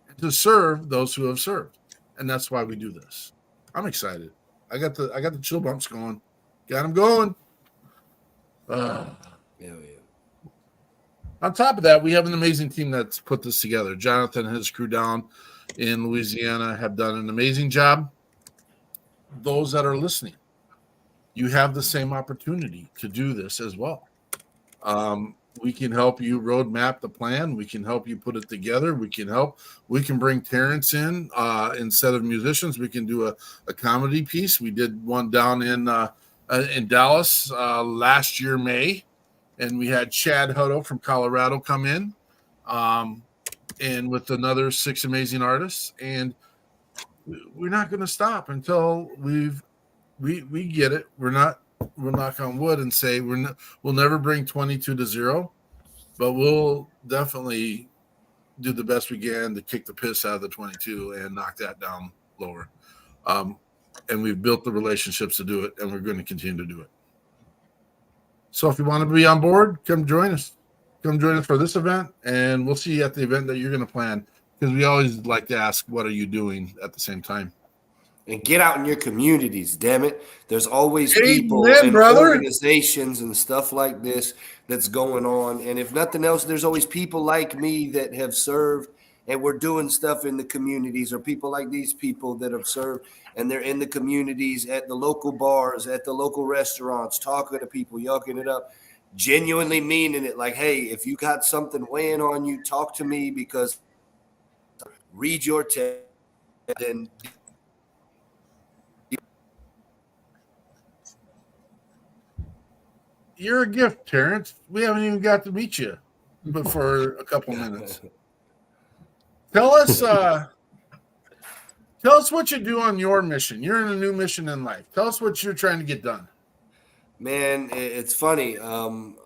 and to serve those who have served. And that's why we do this. I'm excited. I got the chill bumps going. Got them going. On top of that, we have an amazing team that's put this together. Jonathan and his crew down in Louisiana have done an amazing job. Those that are listening, you have the same opportunity to do this as well. We can help you roadmap the plan. We can help you put it together. We can bring Terrence in instead of musicians. We can do a comedy piece. We did one down in Dallas last year, May, and we had Chad Hutto from Colorado come in and with another 6 amazing artists. And we're not going to stop until we get it. We'll knock on wood and say we'll never bring 22 to 0, but we'll definitely do the best we can to kick the piss out of the 22 and knock that down lower. And we've built the relationships to do it, and we're going to continue to do it. So if you want to be on board, come join us. Come join us for this event, and we'll see you at the event that you're going to plan, because we always like to ask, what are you doing at the same time? And get out in your communities, damn it. There's always Amen, people and brother. organizations and stuff like this that's going on. And if nothing else, there's always people like me that have served and we're doing stuff in the communities, or people like these people that have served and they're in the communities, at the local bars, at the local restaurants, talking to people, yucking it up, genuinely meaning it. Like, hey, if you got something weighing on you, talk to me, because read your text and You're a gift, Terrence. We haven't even got to meet you for a couple minutes. Tell us what you do on your mission. You're in a new mission in life. Tell us what you're trying to get done. Man, it's funny. I'm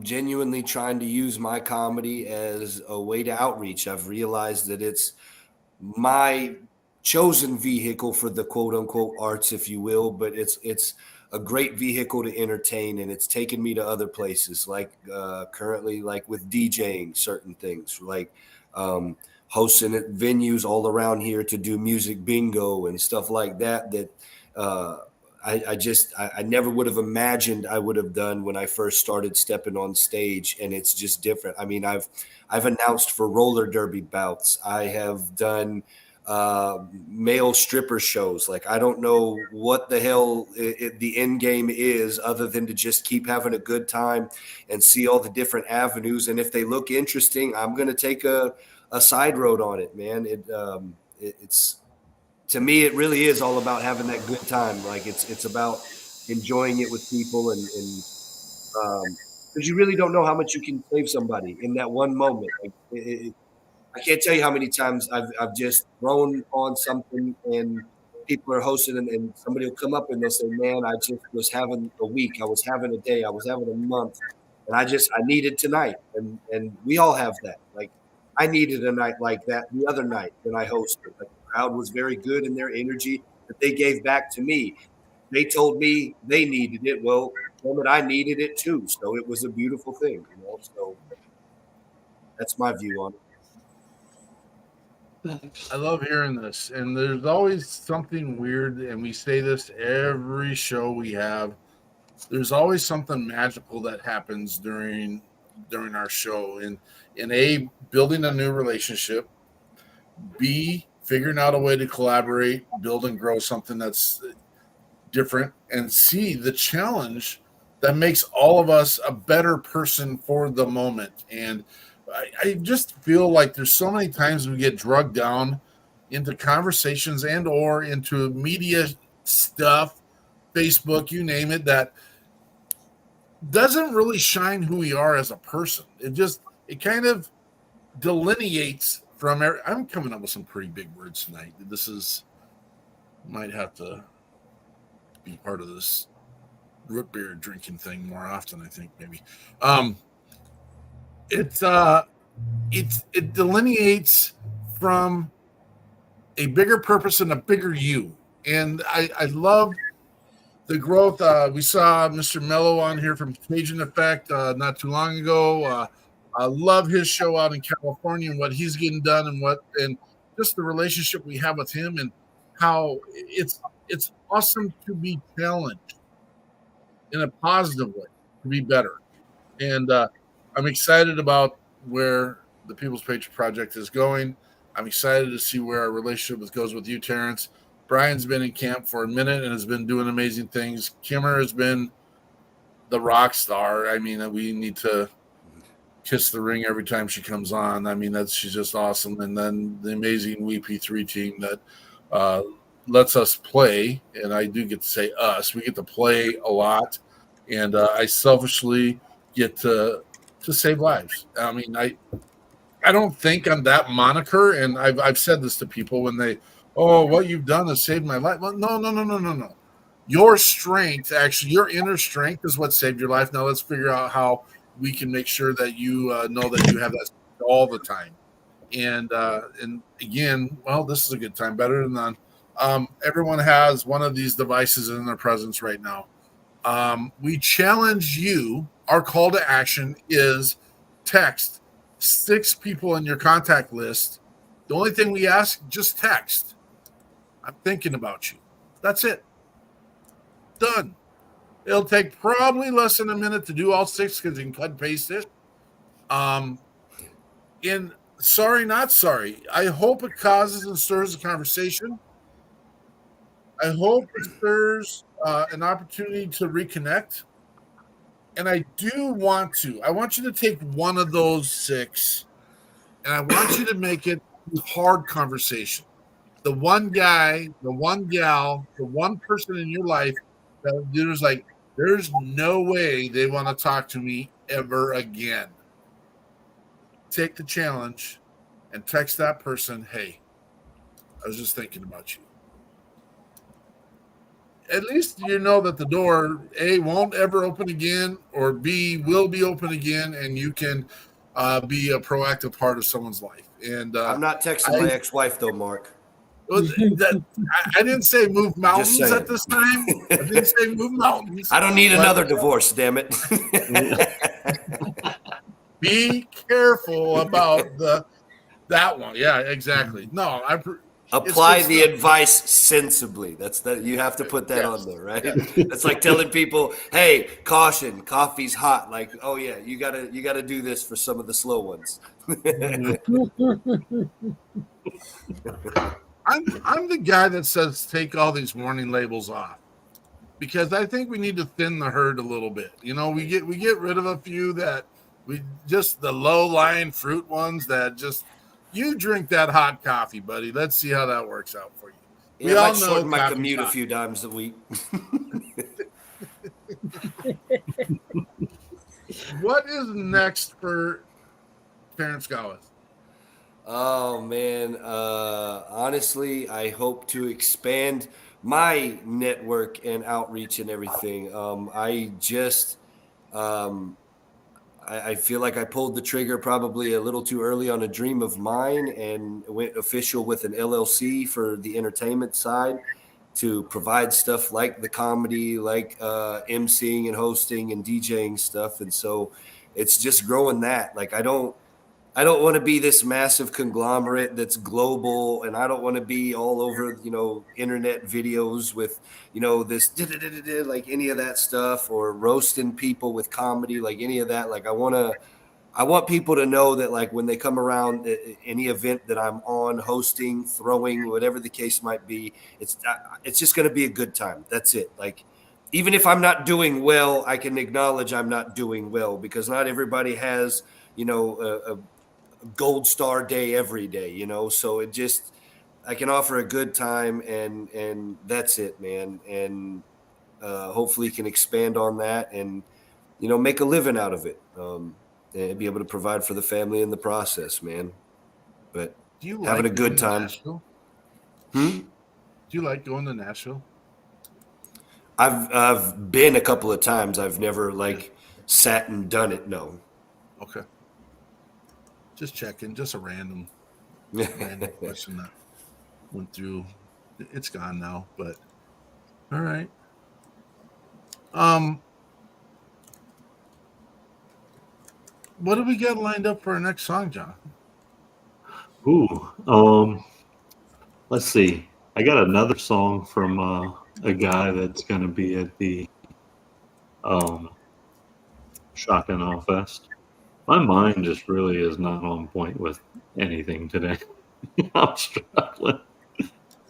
genuinely trying to use my comedy as a way to outreach. I've realized that it's my chosen vehicle for the quote unquote arts, if you will, but it's a great vehicle to entertain, and it's taken me to other places, like currently, like with DJing certain things, like hosting at venues all around here to do music bingo and stuff like that. I never would have imagined I would have done when I first started stepping on stage, and it's just different. I mean, I've announced for roller derby bouts. I have done male stripper shows. Like, I don't know what the hell the end game is, other than to just keep having a good time and see all the different avenues. And if they look interesting, I'm going to take a side road on it, man. It's to me, it really is all about having that good time. Like, it's about enjoying it with people, and because you really don't know how much you can save somebody in that one moment. Like, I can't tell you how many times I've just thrown on something and people are hosting, and somebody will come up and they'll say, man, I just was having a week. I was having a day. I was having a month. And I needed tonight. And we all have that. Like, I needed a night like that the other night that I hosted. Like, the crowd was very good in their energy. that they gave back to me. They told me they needed it. Well, I needed it too. So it was a beautiful thing, you know. So that's my view on it. I love hearing this. And there's always something weird, and we say this every show we have. There's always something magical that happens during our show. And in A, building a new relationship, B, figuring out a way to collaborate, build and grow something that's different, and C, the challenge that makes all of us a better person for the moment. And I just feel like there's so many times we get drugged down into conversations and or into media stuff, Facebook, you name it, that doesn't really shine who we are as a person. It kind of delineates from. I'm coming up with some pretty big words tonight. Might have to be part of this root beer drinking thing more often, I think, maybe. It delineates from a bigger purpose and a bigger you. And I love the growth. We saw Mr. Mello on here from Cajun Effect not too long ago. I love his show out in California and what he's getting done, and just the relationship we have with him, and how it's awesome to be challenged in a positive way, to be better. And I'm excited about where the People's Patriot Project is going. I'm excited to see where our relationship goes with you, Terrence. Brion's been in camp for a minute and has been doing amazing things. Kimmer has been the rock star. I mean, we need to kiss the ring every time she comes on. I mean, she's just awesome. And then the amazing WP3 team that lets us play, and I do get to say us. We get to play a lot, and I selfishly get to save lives. I mean, I don't think I'm that moniker, and I've said this to people when they, what you've done has saved my life. Well, no. Your strength, actually, your inner strength is what saved your life. Now let's figure out how we can make sure that you know that you have that all the time. And again, well, this is a good time, better than none. Everyone has one of these devices in their presence right now. We challenge you. Our call to action is text 6 people in your contact list. The only thing we ask, just text. I'm thinking about you. That's it. Done. It'll take probably less than a minute to do all 6 because you can cut and paste it. In sorry, not sorry. I hope it causes and stirs a conversation. I hope it stirs an opportunity to reconnect. And I want you to take one of those 6, and I want you to make it a hard conversation. The one guy, the one gal, the one person in your life that there's no way they want to talk to me ever again. Take the challenge and text that person, hey, I was just thinking about you. At least you know that the door, A, won't ever open again, or B, will be open again, and you can be a proactive part of someone's life. And I'm not texting my ex-wife, though, Mark. I didn't say move mountains at this time. I didn't say move mountains. I don't need another divorce, damn it. Be careful about that one. Yeah, exactly. No, apply the advice sensibly. That's that. You have to put that on there, right? It's like telling people, "Hey, caution, coffee's hot." Like, oh yeah, you gotta do this for some of the slow ones. I'm the guy that says take all these warning labels off, because I think we need to thin the herd a little bit. You know, we get rid of a few that the low-lying fruit ones that just, you drink that hot coffee, buddy. Let's see how that works out for you. Yeah, we all know shorten my commute hot a few times a week. What is next for Terrence Gawith? Oh man, honestly, I hope to expand my network and outreach and everything. I feel like I pulled the trigger probably a little too early on a dream of mine and went official with an LLC for the entertainment side. to provide stuff like the comedy, like emceeing and hosting and DJing stuff. And so it's just growing that. Like I don't want to be this massive conglomerate that's global, and I don't want to be all over, internet videos with, this like any of that stuff, or roasting people with comedy, like any of that. Like I want people to know that, like, when they come around any event that I'm on, hosting, throwing, whatever the case might be, it's just going to be a good time. That's it. Like, even if I'm not doing well, I can acknowledge I'm not doing well, because not everybody has, a gold star day every day, so I can offer a good time, and that's it, man. And hopefully can expand on that and, make a living out of it. And be able to provide for the family in the process, man. But do you having a good time. Do you like going to Nashville? I've been a couple of times. I've never sat and done it. No. Okay. Just checking. Just a random question that went through. It's gone now, but all right. What do we got lined up for our next song, Jonathan? Let's see. I got another song from a guy that's going to be at the Shock and Awe Fest. My mind just really is not on point with anything today. I'm struggling.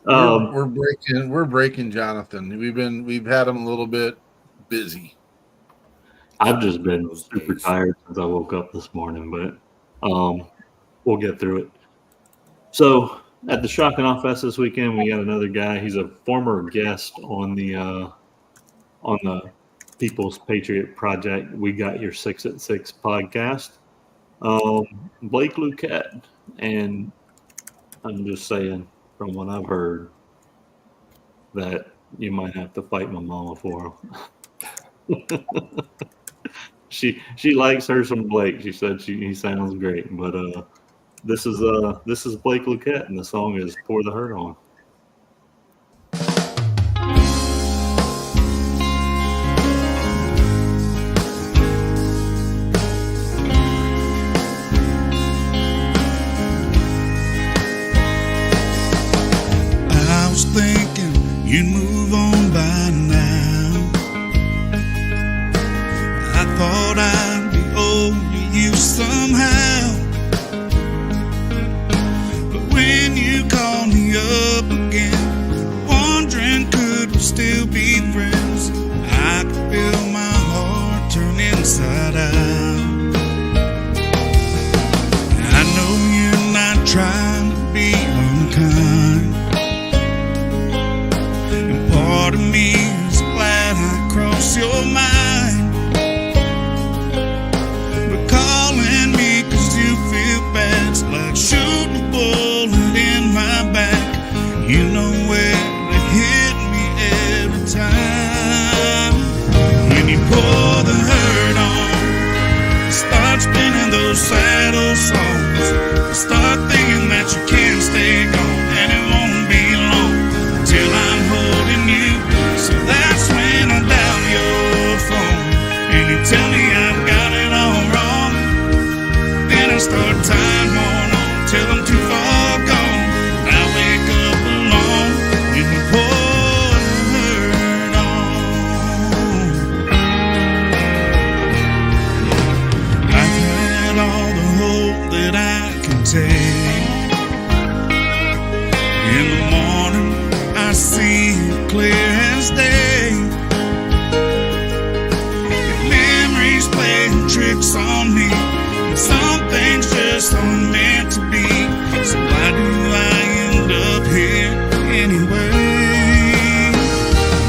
We're breaking Jonathan. We've had him a little bit busy. I've just been super tired since I woke up this morning, but we'll get through it. So at the Shock and Awe Fest this weekend, we got another guy. He's a former guest on the People's Patriot Project. We Got Your 6 at 6 podcast. Blake Luquette, and I'm just saying, from what I've heard, that you might have to fight my mama for him. She likes her some Blake. She said he sounds great, but this is Blake Luquette, and the song is "Pour the Hurt On." I was thinking you'd move on by now. I thought I'd be owed to you somehow. But when you called me up again, wondering could we still be friends, I could feel my heart turn inside out. I know you're not trying to be unkind, and part of me is glad I crossed your mind. It's like shooting a bullet in my back. You know where to hit me every time. When you pour the hurt on, start spinning those sad old songs. Start thinking that you can't stay gone, and it won't be long till I'm holding you. So that's when I dial your phone, and you tell me I've got it all wrong. Then I start time on till I'm too far gone. I wake up alone when you pour the hurt on. I've had all the hope that I can take. In the morning I see it clear as day. Your memories playing tricks on me. Some things just aren't meant to be. So why do I end up here anyway?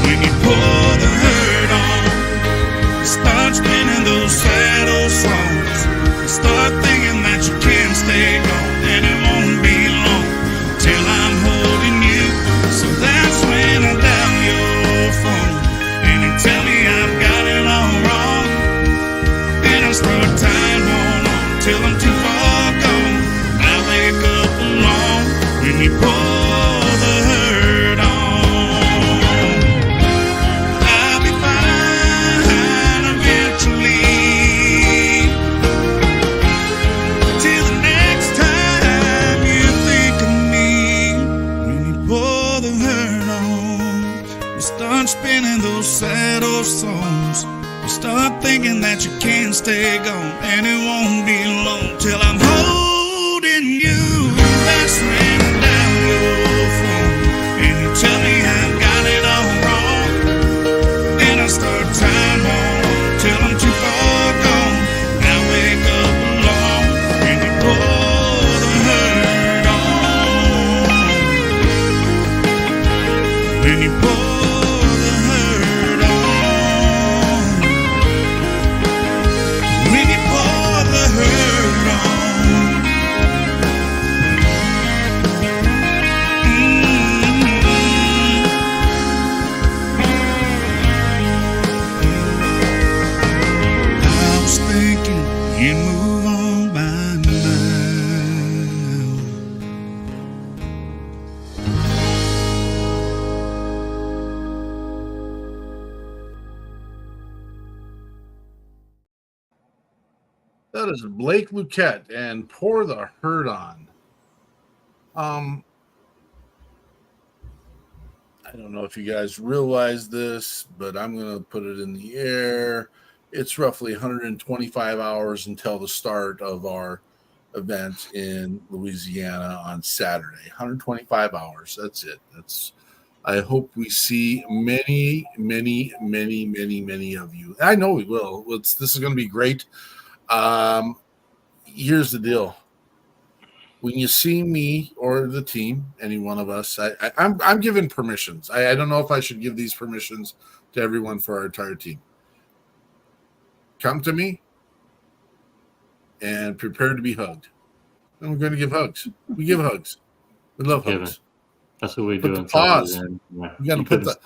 When you pour the hurt on, start spinning those sad old songs. Start thinking that you can't stay gone, and it won't be long till I'm holding you. So that's when I dial your phone, and you tell me I've got it all wrong. Then I start time on till I'm too far gone. I wake up alone when you pour the hurt on. stay gone, and it won't be long till I'm holding you. That's when I dial your phone, and you tell me I've got it all wrong. And I start time on till I'm too far gone. I wake up alone, and you pour the hurt on. When you pour the hurt on. When you pour the hurt on. I was thinking you'd move on by now. That is Blake Luquette and Pour the Hurt On. I don't know if you guys realize this, but I'm going to put it in the air. It's roughly 125 hours until the start of our event in Louisiana on Saturday. 125 hours. That's it. I hope we see many of you. I know we will. This is going to be great. Here's the deal. When you see me or the team, any one of us, I'm given permissions. I don't know if I should give these permissions to everyone for our entire team. Come to me and prepare to be hugged. And we're going to give hugs. We give hugs. We love hugs. That's what we Put do. the pause. We're going to put the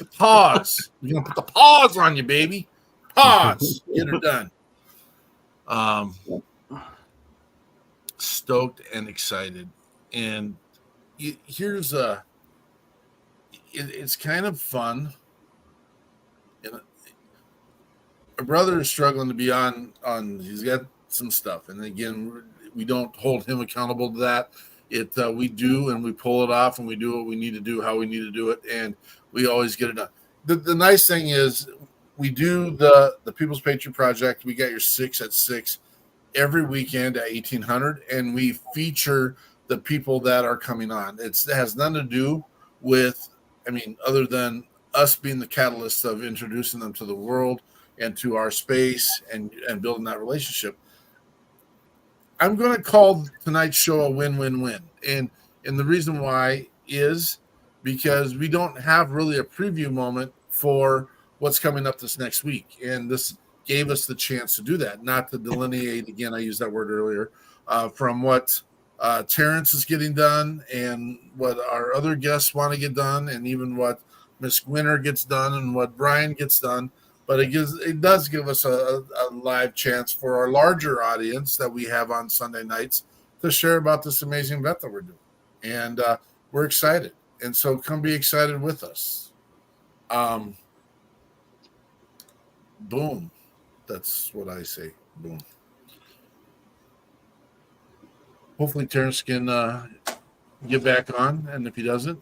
pause. We're going to put the pause on you, baby. Pause. Get her done. Stoked and excited, and here's it's kind of fun. And our brother is struggling to be on. He's got some stuff, and again, we don't hold him accountable to that. We do, and we pull it off, and we do what we need to do, how we need to do it, and we always get it done. The nice thing is, we do the People's Patriot Project. We got your 6 at 6 every weekend at 1800, and we feature the people that are coming on. It has nothing to do with, other than us being the catalyst of introducing them to the world and to our space and building that relationship. I'm going to call tonight's show a win-win-win. And the reason why is because we don't have really a preview moment for what's coming up this next week. And this gave us the chance to do that, not to delineate, again, I used that word earlier, from what Terrence is getting done and what our other guests want to get done, and even what Miss Winter gets done and what Brian gets done. But it does give us a live chance for our larger audience that we have on Sunday nights to share about this amazing event that we're doing. And we're excited. And so come be excited with us. Boom. That's what I say. Boom. Hopefully Terrence can get back on, and if he doesn't,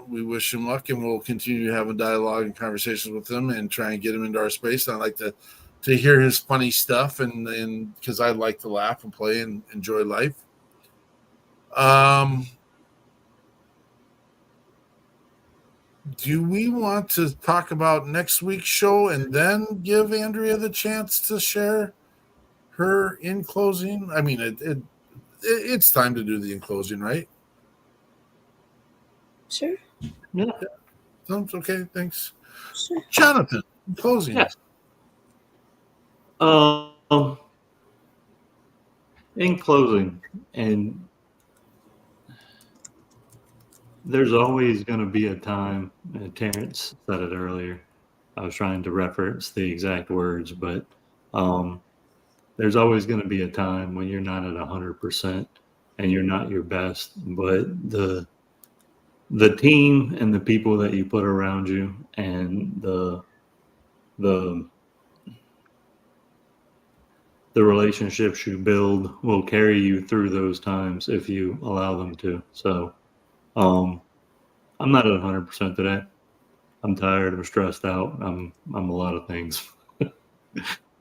we wish him luck, and we'll continue to have a dialogue and conversations with him and try and get him into our space. And I like to hear his funny stuff, and because I like to laugh and play and enjoy life. Do we want to talk about next week's show and then give Andrea the chance to share her in closing? It's time to do the in closing, right? Sure. Yeah. Sounds okay. Thanks. Sure. Jonathan, closing. Yeah. In closing, and there's always going to be a time, Terrence said it earlier, I was trying to reference the exact words, but there's always going to be a time when you're not at 100% and you're not your best, but the team and the people that you put around you and the relationships you build will carry you through those times if you allow them to. So I'm not at 100% today. I'm tired. I'm stressed out. I'm a lot of things.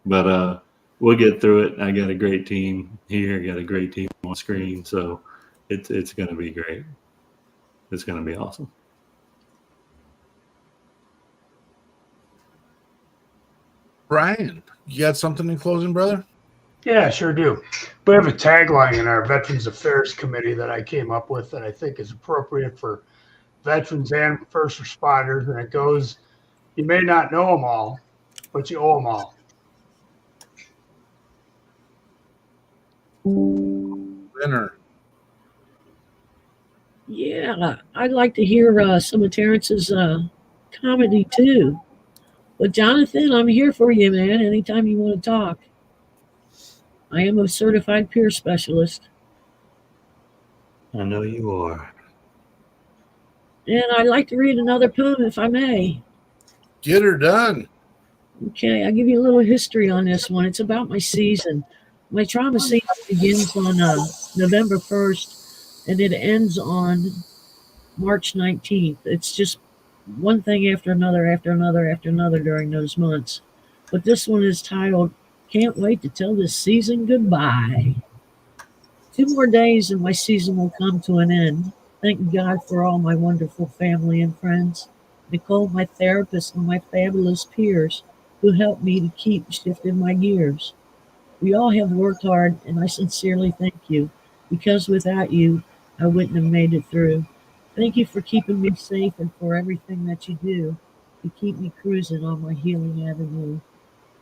But we'll get through it. I got a great team here. Got a great team on screen. So it's going to be great. It's going to be awesome. Brian, you got something in closing, brother? Yeah, sure do. We have a tagline in our Veterans Affairs Committee that I came up with that I think is appropriate for veterans and first responders, and it goes, "You may not know them all, but you owe them all." Winner. Yeah, I'd like to hear some of Terrence's comedy too. But Jonathan, I'm here for you, man. Anytime you want to talk. I am a certified peer specialist. I know you are. And I'd like to read another poem if I may. Get her done. Okay, I'll give you a little history on this one. It's about my season. My trauma season begins on November 1st and it ends on March 19th. It's just one thing after another, after another, after another during those months. But this one is titled, "Can't Wait to Tell This Season Goodbye." 2 more days and my season will come to an end. Thank God for all my wonderful family and friends. Nicole, my therapist, and my fabulous peers who helped me to keep shifting my gears. We all have worked hard, and I sincerely thank you, because without you, I wouldn't have made it through. Thank you for keeping me safe and for everything that you do to keep me cruising on my healing avenue.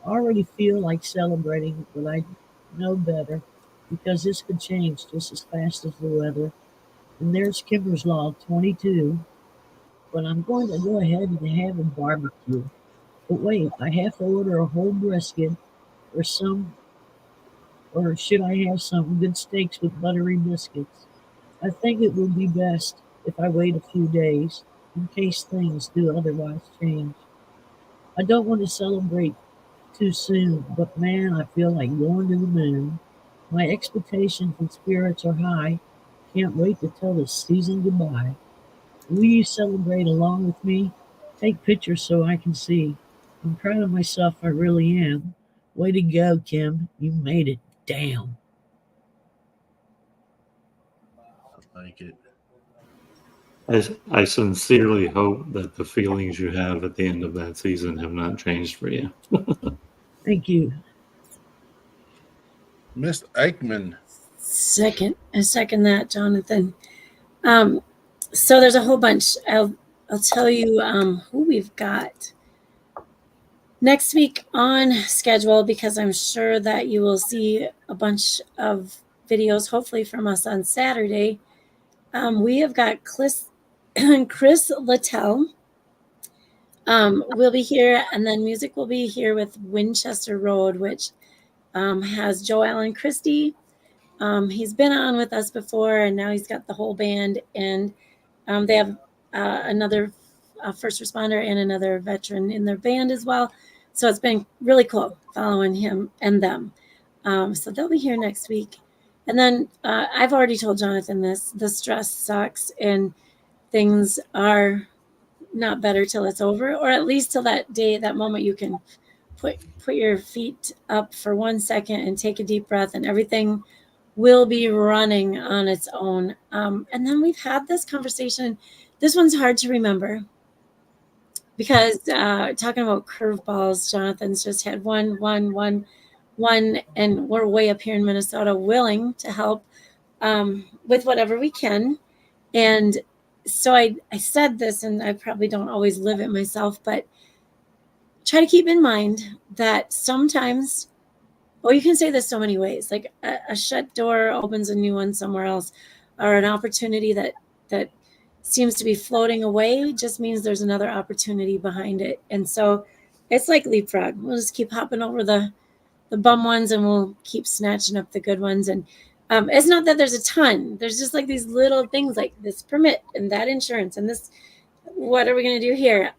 I already feel like celebrating, but I know better, because this could change just as fast as the weather. And there's Kimber's Law 22, but I'm going to go ahead and have a barbecue. But wait, I have to order a whole brisket or should I have some good steaks with buttery biscuits? I think it would be best if I wait a few days in case things do otherwise change. I don't want to celebrate too soon, but man, I feel like going to the moon. My expectations and spirits are high. Can't wait to tell this season goodbye. Will you celebrate along with me? Take pictures so I can see. I'm proud of myself, I really am. Way to go, Kim. You made it. Damn. I like it. I sincerely hope that the feelings you have at the end of that season have not changed for you. Thank you. Miss Eichmann. I second that, Jonathan. So there's a whole bunch. I'll tell you who we've got next week on schedule, because I'm sure that you will see a bunch of videos, hopefully from us on Saturday. We have got Chris Littell will be here, and then music will be here with Winchester Road, which has Joe Allen Christie. He's been on with us before, and now he's got the whole band, and they have another first responder and another veteran in their band as well. So it's been really cool following him and them. So they'll be here next week. And then I've already told Jonathan this, the stress sucks and things are not better till it's over, or at least till that day, that moment you can put your feet up for 1 second and take a deep breath, and everything will be running on its own. And then we've had this conversation. This one's hard to remember because talking about curveballs, Jonathan's just had one, and we're way up here in Minnesota willing to help with whatever we can. And so I said this, and I probably don't always live it myself, but try to keep in mind that sometimes, well, you can say this so many ways, like a shut door opens a new one somewhere else, or an opportunity that seems to be floating away just means there's another opportunity behind it. And so it's like leapfrog. We'll just keep hopping over the bum ones, and we'll keep snatching up the good ones. And it's not that there's a ton. There's just like these little things like this permit and that insurance and this, what are we going to do here?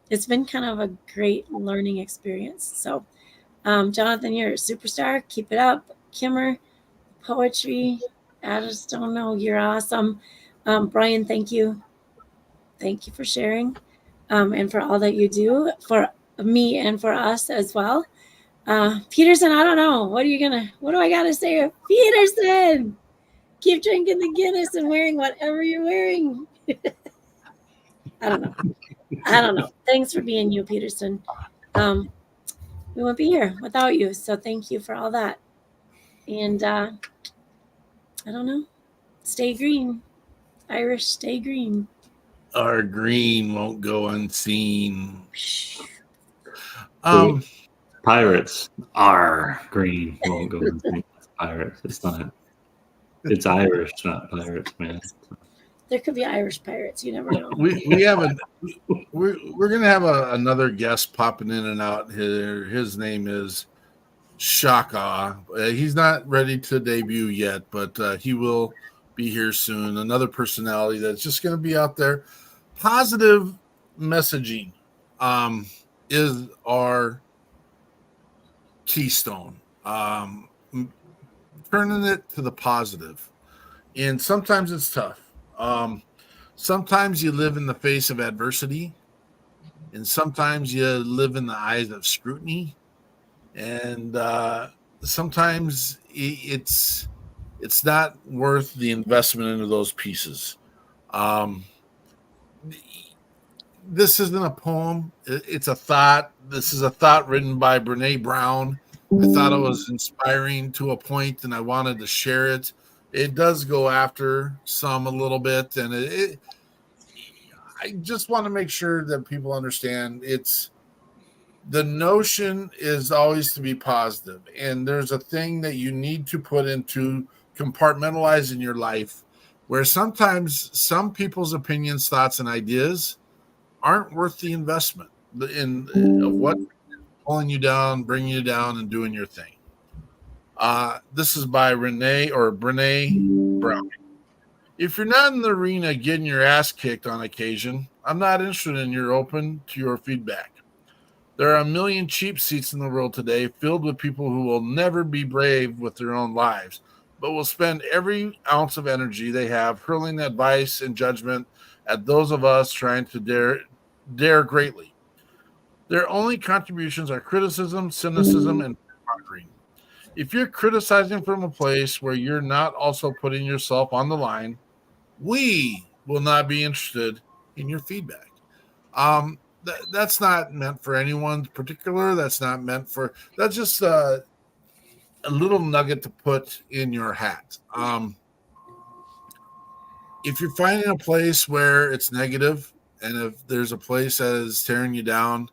It's been kind of a great learning experience. So Jonathan, you're a superstar. Keep it up. Kimmer, poetry, I just don't know. You're awesome. Brian, thank you. Thank you for sharing and for all that you do for me and for us as well. Peterson, I don't know. What do I gotta say? Peterson, keep drinking the Guinness and wearing whatever you're wearing. I don't know. Thanks for being you, Peterson. We wouldn't be here without you. So thank you for all that. And I don't know. Stay green. Irish, stay green. Our green won't go unseen. Pirates are green. Won't go unseen. Pirates. It's not. It's Irish, not pirates, man. There could be Irish pirates. You never know. We're gonna have another guest popping in and out here. His name is Shaka. He's not ready to debut yet, but he will be here soon. Another personality that's just going to be out there. Positive messaging is our keystone. Turning it to the positive. And sometimes it's tough. Sometimes you live in the face of adversity, and sometimes you live in the eyes of scrutiny, and sometimes it's not worth the investment into those pieces. This isn't a poem. It's a thought. This is a thought written by Brene Brown. I thought it was inspiring to a point, and I wanted to share it. It does go after some a little bit, and I just want to make sure that people understand the notion is always to be positive, and there's a thing that you need to put into compartmentalize in your life, where sometimes some people's opinions, thoughts, and ideas aren't worth the investment of what pulling you down, bringing you down, and doing your thing. This is by Brene Brown. If you're not in the arena getting your ass kicked on occasion, I'm not interested in your open to your feedback. There are a million cheap seats in the world today filled with people who will never be brave with their own lives, but will spend every ounce of energy they have hurling advice and judgment at those of us trying to dare greatly. Their only contributions are criticism, cynicism, and mockery. If you're criticizing from a place where you're not also putting yourself on the line, we will not be interested in your feedback. That's not meant for anyone particular. That's just a little nugget to put in your hat. If you're finding a place where it's negative, and if there's a place that is tearing you down,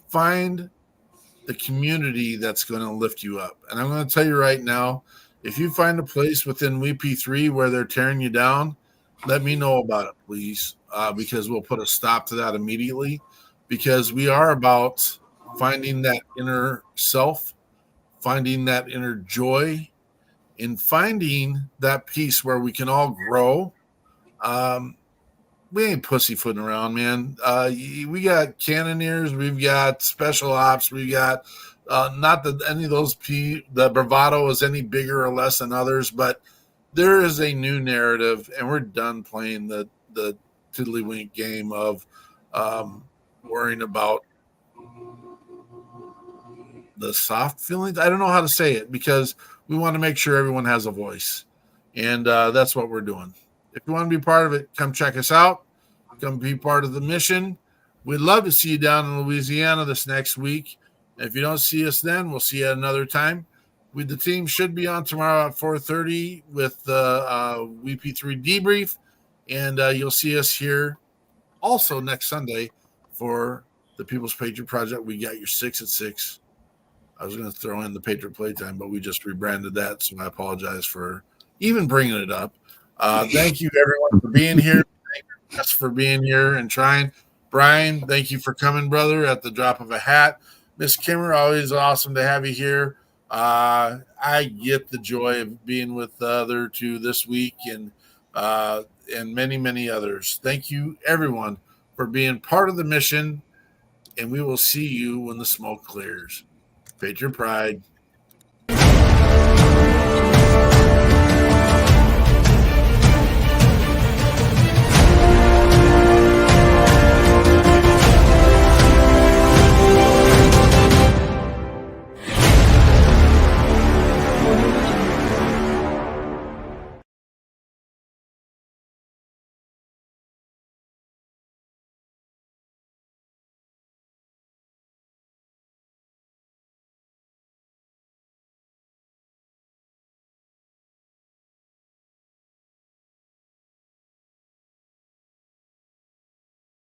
find the community that's going to lift you up. And I'm going to tell you right now, if you find a place within WP3 where they're tearing you down, let me know about it, please, because we'll put a stop to that immediately, because we are about finding that inner self, finding that inner joy, and finding that peace where we can all grow. We ain't pussyfooting around, man. We got cannoneers, we've got special ops, we got not that any of those the bravado is any bigger or less than others, but there is a new narrative, and we're done playing the tiddlywink game of worrying about the soft feelings. I don't know how to say it, because we want to make sure everyone has a voice, and that's what we're doing. If you want to be part of it, come check us out. Come be part of the mission. We'd love to see you down in Louisiana this next week. If you don't see us then, we'll see you at another time. The team should be on tomorrow at 4:30 with the WP3 debrief, and you'll see us here also next Sunday for the People's Patriot Project. We got your 6 at 6. I was going to throw in the Patriot Playtime, but we just rebranded that, so I apologize for even bringing it up. Thank you, everyone, for being here. Thank you for being here and trying. Brian, thank you for coming, brother, at the drop of a hat. Miss Kimmer, always awesome to have you here. I get the joy of being with the other two this week, and many, many others. Thank you, everyone, for being part of the mission, and we will see you when the smoke clears. Patriot Pride.